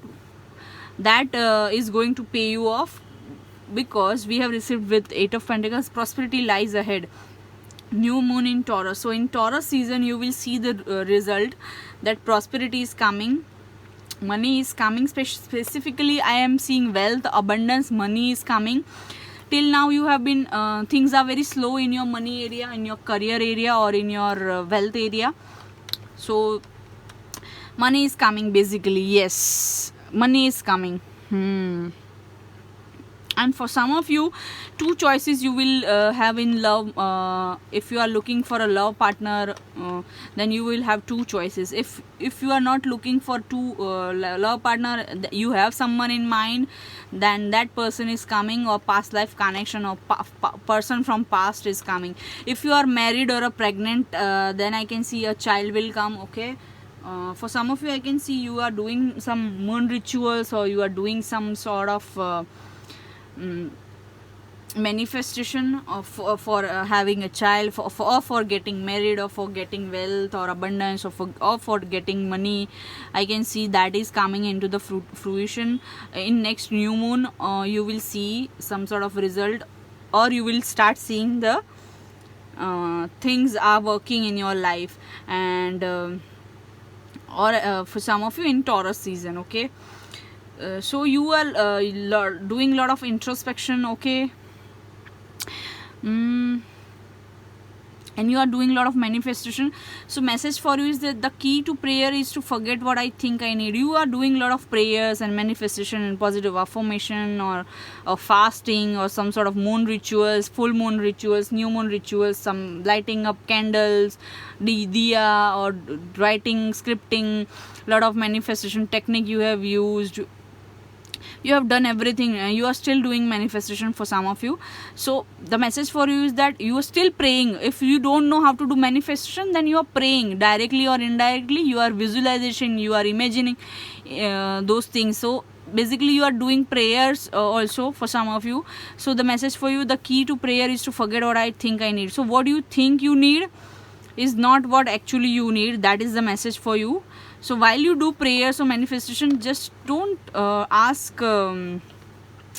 is going to pay you off, because we have received with 8 of Pentacles, prosperity lies ahead. New moon in Taurus. So in Taurus season you will see the result that prosperity is coming, money is coming. Specifically I am seeing wealth, abundance, money is coming. Till now you have been things are very slow in your money area, in your career area, or in your wealth area. So money is coming, basically. Yes, money is coming. And for some of you, 2 choices you will have in love. If you are looking for a love partner, then you will have 2 choices. If you are not looking for love partner, you have someone in mind, then that person is coming, or past life connection, or person from past is coming. If you are married or pregnant, then I can see a child will come. Okay, for some of you I can see you are doing some moon rituals, or you are doing some sort of manifestation for having a child, for getting married, or for getting wealth or abundance, or for getting money. I can see that is coming into the fruition in next new moon. You will see some sort of result, or you will start seeing the things are working in your life. And or for some of you in Taurus season. Okay, so you are doing a lot of introspection. Okay, and you are doing a lot of manifestation. So message for you is that the key to prayer is to forget what I think I need. You are doing a lot of prayers and manifestation and positive affirmation, or fasting, or some sort of moon rituals, full moon rituals, new moon rituals, some lighting up candles, diya, or writing, scripting, lot of manifestation technique you have used. You have done everything, you are still doing manifestation for some of you. So the message for you is that you are still praying. If you don't know how to do manifestation, then you are praying directly or indirectly. You are visualization, you are imagining those things. So basically you are doing prayers also for some of you. So the message for you, the key to prayer is to forget what I think I need. So what you think you need is not what actually you need. That is the message for you. So while you do prayers or manifestation, just don't ask,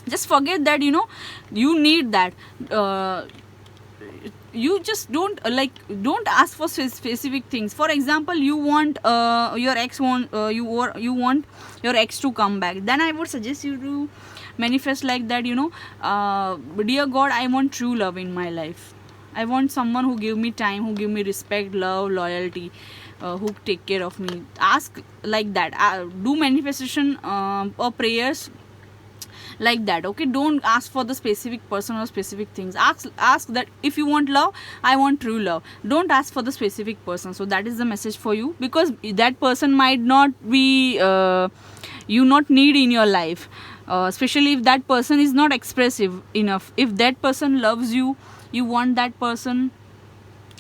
just forget that you need that. You just don't don't ask for specific things. For example, you want your ex want you want your ex to come back, then I would suggest you to manifest like that. Dear God, I want true love in my life. I want someone who give me time, who give me respect, love, loyalty, who take care of me. Ask like that. Do manifestation or prayers like that. Okay, don't ask for the specific person or specific things. Ask that if you want love, I want true love. Don't ask for the specific person. So that is the message for you, because that person might not be you not need in your life, especially if that person is not expressive enough. If that person loves you, you want that person,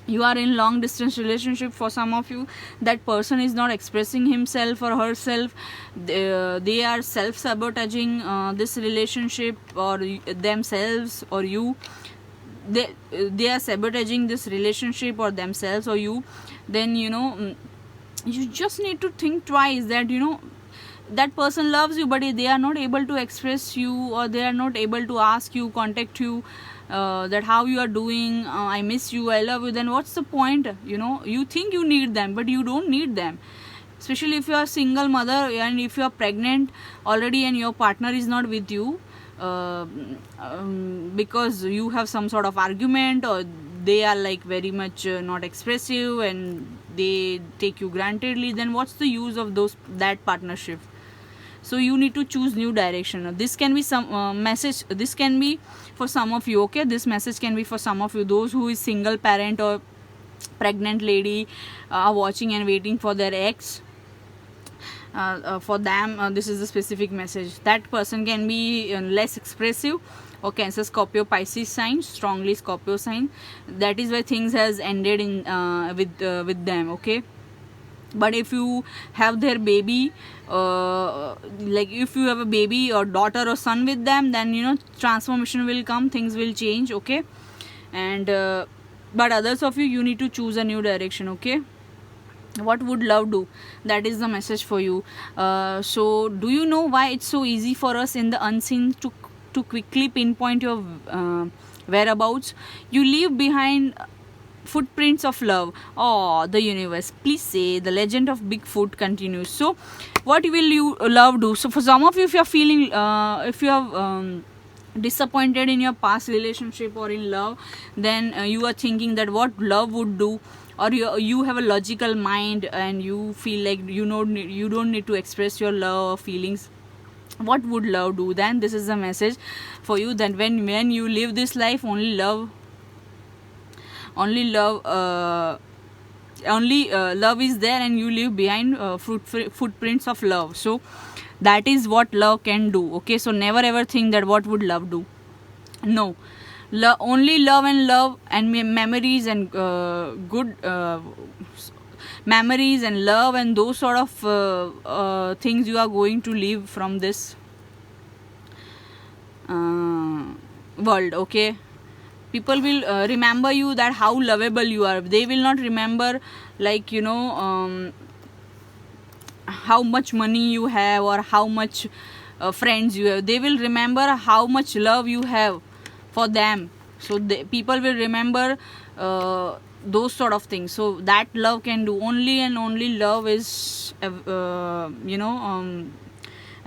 you are in long distance relationship. For some of you, that person is not expressing himself or herself. They are self-sabotaging this relationship, or themselves or you. They are sabotaging this relationship or themselves or you. Then you just need to think twice that that person loves you, but they are not able to express you, or they are not able to ask you, contact you, that how you are doing, I miss you, I love you. Then what's the point? You think you need them, but you don't need them. Especially if you are a single mother, and if you are pregnant already and your partner is not with you, because you have some sort of argument, or they are like very much not expressive and they take you grantedly, then what's the use of that partnership? So you need to choose new direction. This can be some message, this can be for some of you. Okay, this message can be for some of you, those who is single parent or pregnant lady, are watching and waiting for their ex. For them, this is the specific message. That person can be less expressive, or Cancer, Scorpio, Pisces sign, strongly Scorpio sign. That is why things has ended in with them. Okay, but if you have their baby, like if you have a baby or daughter or son with them, then transformation will come, things will change. Okay, and but others of you need to choose a new direction. Okay, what would love do? That is the message for you. So do you know why it's so easy for us in the unseen to quickly pinpoint your whereabouts? You leave behind footprints of love. Oh, the universe, please say. The legend of Bigfoot continues. So what will you love do? So for some of you, if you are feeling if you have disappointed in your past relationship or in love, then you are thinking that what love would do, or you have a logical mind and you feel like you don't need to express your love or feelings. What would love do? Then this is the message for you, that when you live this life, only love is there, and you leave behind footprints of love. So that is what love can do. Okay, so never ever think that what would love do. No, only love and memories and good memories and love and those sort of things you are going to leave from this world. Okay, people will remember you that how lovable you are. They will not remember like how much money you have or how much friends you have. They will remember how much love you have for them. So people will remember those sort of things. So that love can do. Only and only love is I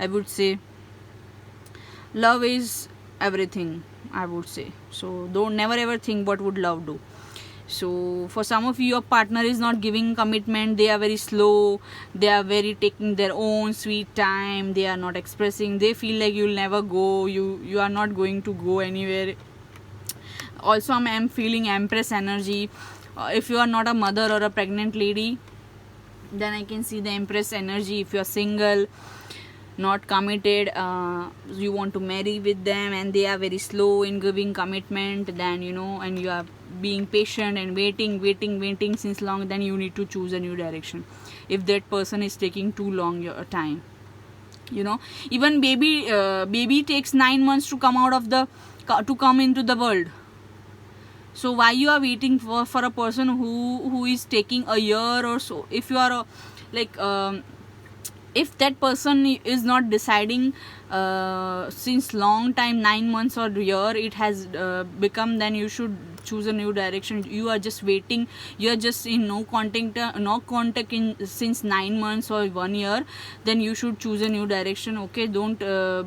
would say love is everything, I would say. So don't never ever think what would love do. So for some of you, your partner is not giving commitment. They are very slow, they are very taking their own sweet time, they are not expressing, they feel like you'll never go, you are not going to go anywhere. Also I'm feeling empress energy. If you are not a mother or a pregnant lady, then I can see the empress energy. If you are single, not committed, you want to marry with them and they are very slow in giving commitment, then and you are being patient and waiting since long, then you need to choose a new direction. If that person is taking too long your time, even baby takes 9 months to come out of the to come into the world. So why you are waiting for a person who is taking a year or so? If you are like if that person is not deciding since long time, 9 months or year it has become, then you should choose a new direction. You are just waiting, you are just in no contact in since 9 months or 1 year, then you should choose a new direction. Okay, don't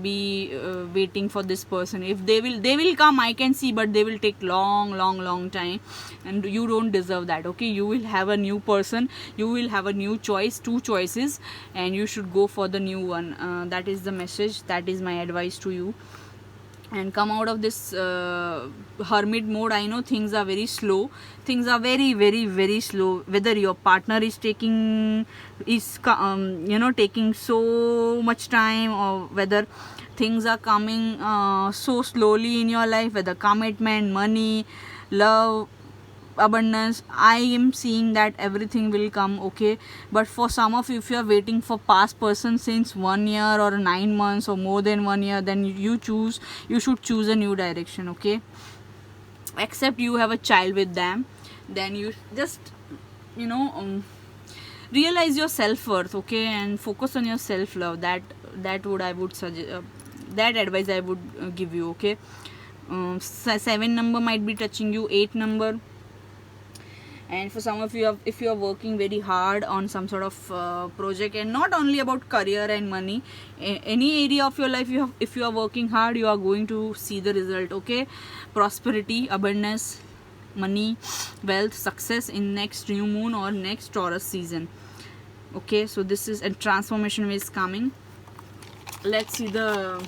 be waiting for this person. If they will come, I can see, but they will take long time, and you don't deserve that. Okay, you will have a new person, you will have a new choice, 2 choices, and you should go for the new one. That is the message, that is my advice to you. And come out of this hermit mode. I know things are very slow, things are very slow, whether your partner is taking taking so much time, or whether things are coming so slowly in your life, whether commitment, money, love, abundance. I am seeing that everything will come. Okay, but for some of you, if you are waiting for past person since 1 year or 9 months or more than 1 year, then you should choose a new direction. Okay, except you have a child with them, then you just realize your self-worth. Okay, and focus on your self-love. That would I would suggest, that advice I would give you. Okay, 7 number might be touching you, 8 number. And for some of you, if you are working very hard on some sort of project, and not only about career and money, any area of your life, if you are working hard, you are going to see the result. Okay, prosperity, abundance, money, wealth, success in next new moon or next Taurus season. Okay, so this is a transformation is coming. Let's see the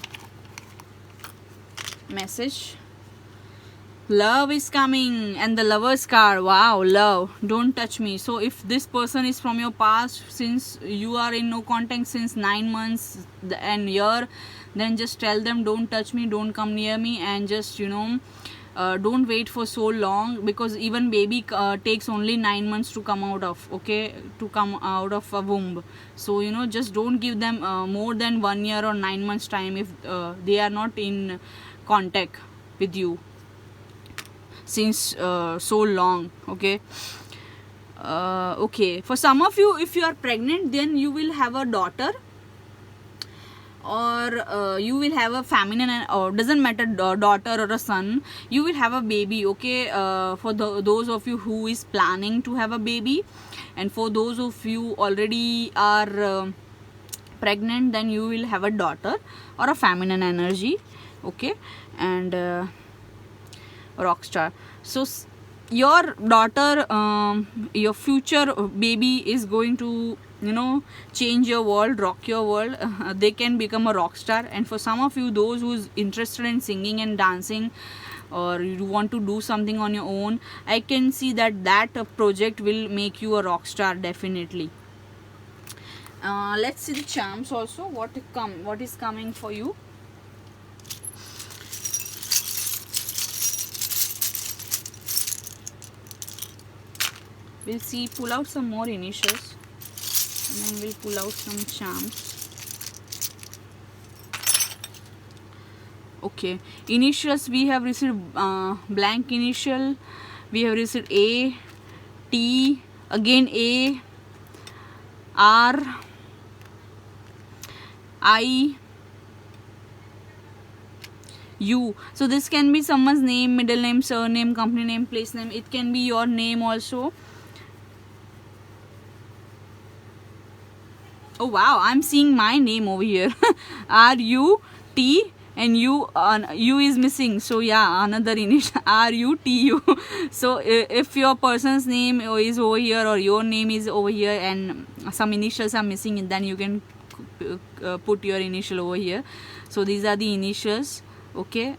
message. Love is coming, and the Lover's card. Wow, love, don't touch me. So if this person is from your past, since you are in no contact since 9 months and year, then just tell them, don't touch me, don't come near me, and just don't wait for so long, because even baby takes only 9 months to come out of, okay, to come out of a womb. So just don't give them more than 1 year or 9 months time if they are not in contact with you since so long. Okay, okay, for some of you, if you are pregnant, then you will have a daughter, or you will have a feminine, or doesn't matter, daughter or a son, you will have a baby. Okay, for those of you who is planning to have a baby, and for those of you already are pregnant, then you will have a daughter or a feminine energy. Okay, and rock star. So your daughter, your future baby is going to change your world, rock your world. They can become a rock star. And for some of you, those who's interested in singing and dancing, or you want to do something on your own, I can see that project will make you a rock star, definitely. Let's see the charms also. What is coming for you? We'll see, pull out some more initials, and then we'll pull out some charms. Okay, initials we have received blank initial, we have received A, T, again A, R, I, U. So this can be someone's name, middle name, surname, company name, place name. It can be your name also. Oh wow, I'm seeing my name over here. R U T and you is missing, so yeah, another initial RUTU. So if your person's name is over here or your name is over here and some initials are missing, then you can put your initial over here. So these are the initials, okay,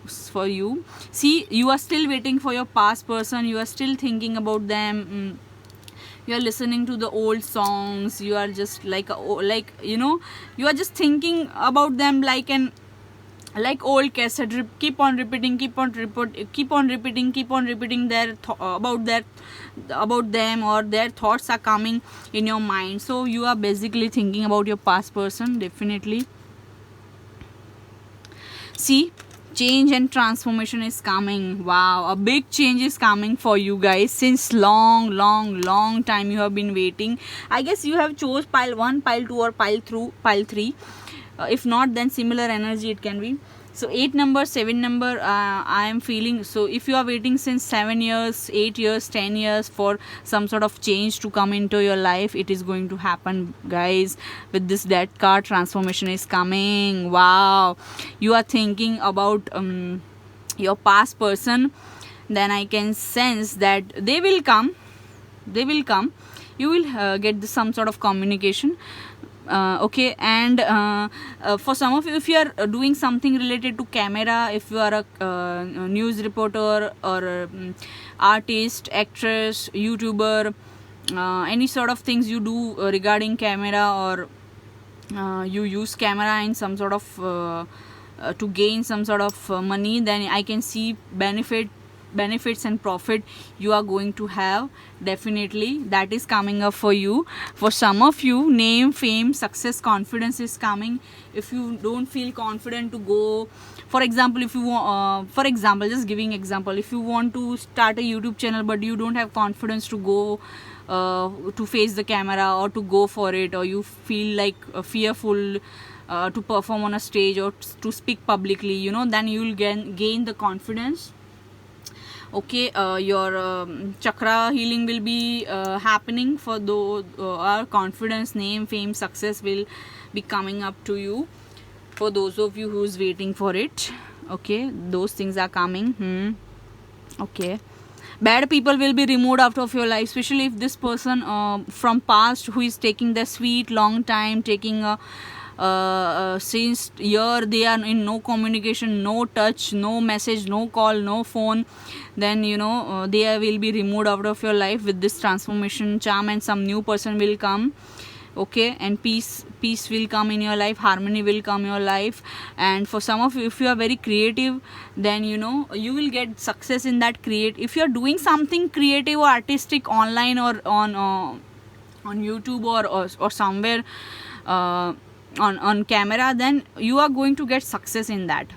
for you. See, you are still waiting for your past person, you are still thinking about them. You are listening to the old songs, you are just like you are just thinking about them like an old cassette. Keep on repeating their about them, or their thoughts are coming in your mind. So you are basically thinking about your past person, definitely. See, change and transformation is coming. Wow, a big change is coming for you guys. Since long time you have been waiting. I guess you have chose pile 1, pile 2 or pile 3. If not, then similar energy it can be. So 8 number, 7 number, I am feeling. So if you are waiting since 7 years, 8 years, 10 years for some sort of change to come into your life, it is going to happen, guys. With this death card, transformation is coming. Wow, you are thinking about your past person, then I can sense that they will come. You will get some sort of communication. Okay, and for some of you, if you are doing something related to camera, if you are a news reporter or artist, actress, YouTuber, any sort of things you do regarding camera, or you use camera in some sort of to gain some sort of money, then I can see benefits and profit you are going to have. Definitely that is coming up for you. For some of you, name, fame, success, confidence is coming. If you don't feel confident to go, for example, if you want just giving example, if you want to start a YouTube channel but you don't have confidence to go to face the camera or to go for it, or you feel like fearful to perform on a stage or to speak publicly, then you will gain the confidence. Okay, your chakra healing will be happening for those. Our confidence, name, fame, success will be coming up to you for those of you who's waiting for it. Okay, those things are coming. Okay, bad people will be removed out of your life, especially if this person from past who is taking the sweet long time, taking a since year they are in no communication, no touch, no message, no call, no phone, then they will be removed out of your life with this transformation charm, and some new person will come. Okay, and peace will come in your life, harmony will come in your life. And for some of you, if you are very creative, then you will get success in that if you are doing something creative or artistic online or on YouTube or somewhere on camera, then you are going to get success in that.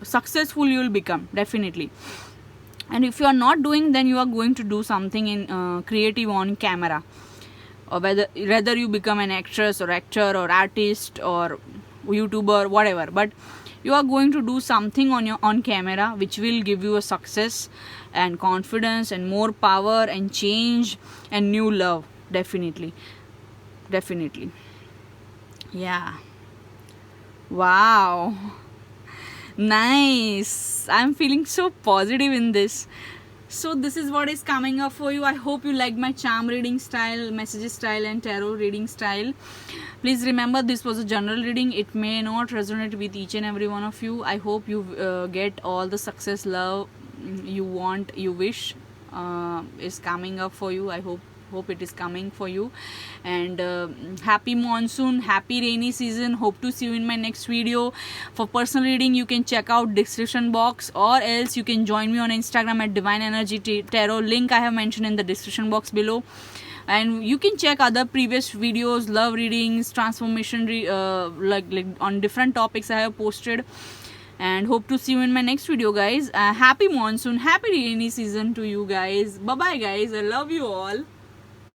Successful you will become, definitely. And if you are not doing, then you are going to do something in creative on camera, or whether you become an actress or actor or artist or YouTuber, whatever, but you are going to do something on camera which will give you a success and confidence and more power and change and new love. Definitely. Yeah. Wow, nice. I'm feeling so positive in this. So this is what is coming up for you. I hope you like my charm reading style, message style and tarot reading style. Please remember, this was a general reading. It may not resonate with each and every one of you. I hope you get all the success, love you want, you wish is coming up for you. I hope it is coming for you. And happy monsoon, happy rainy season. Hope to see you in my next video. For personal reading, you can check out description box, or else you can join me on Instagram at Divine Energy Tarot. Link I have mentioned in the description box below. And you can check other previous videos, love readings, transformation like on different topics I have posted. And hope to see you in my next video, guys. Happy monsoon, happy rainy season to you guys. Bye bye, guys. I love you all.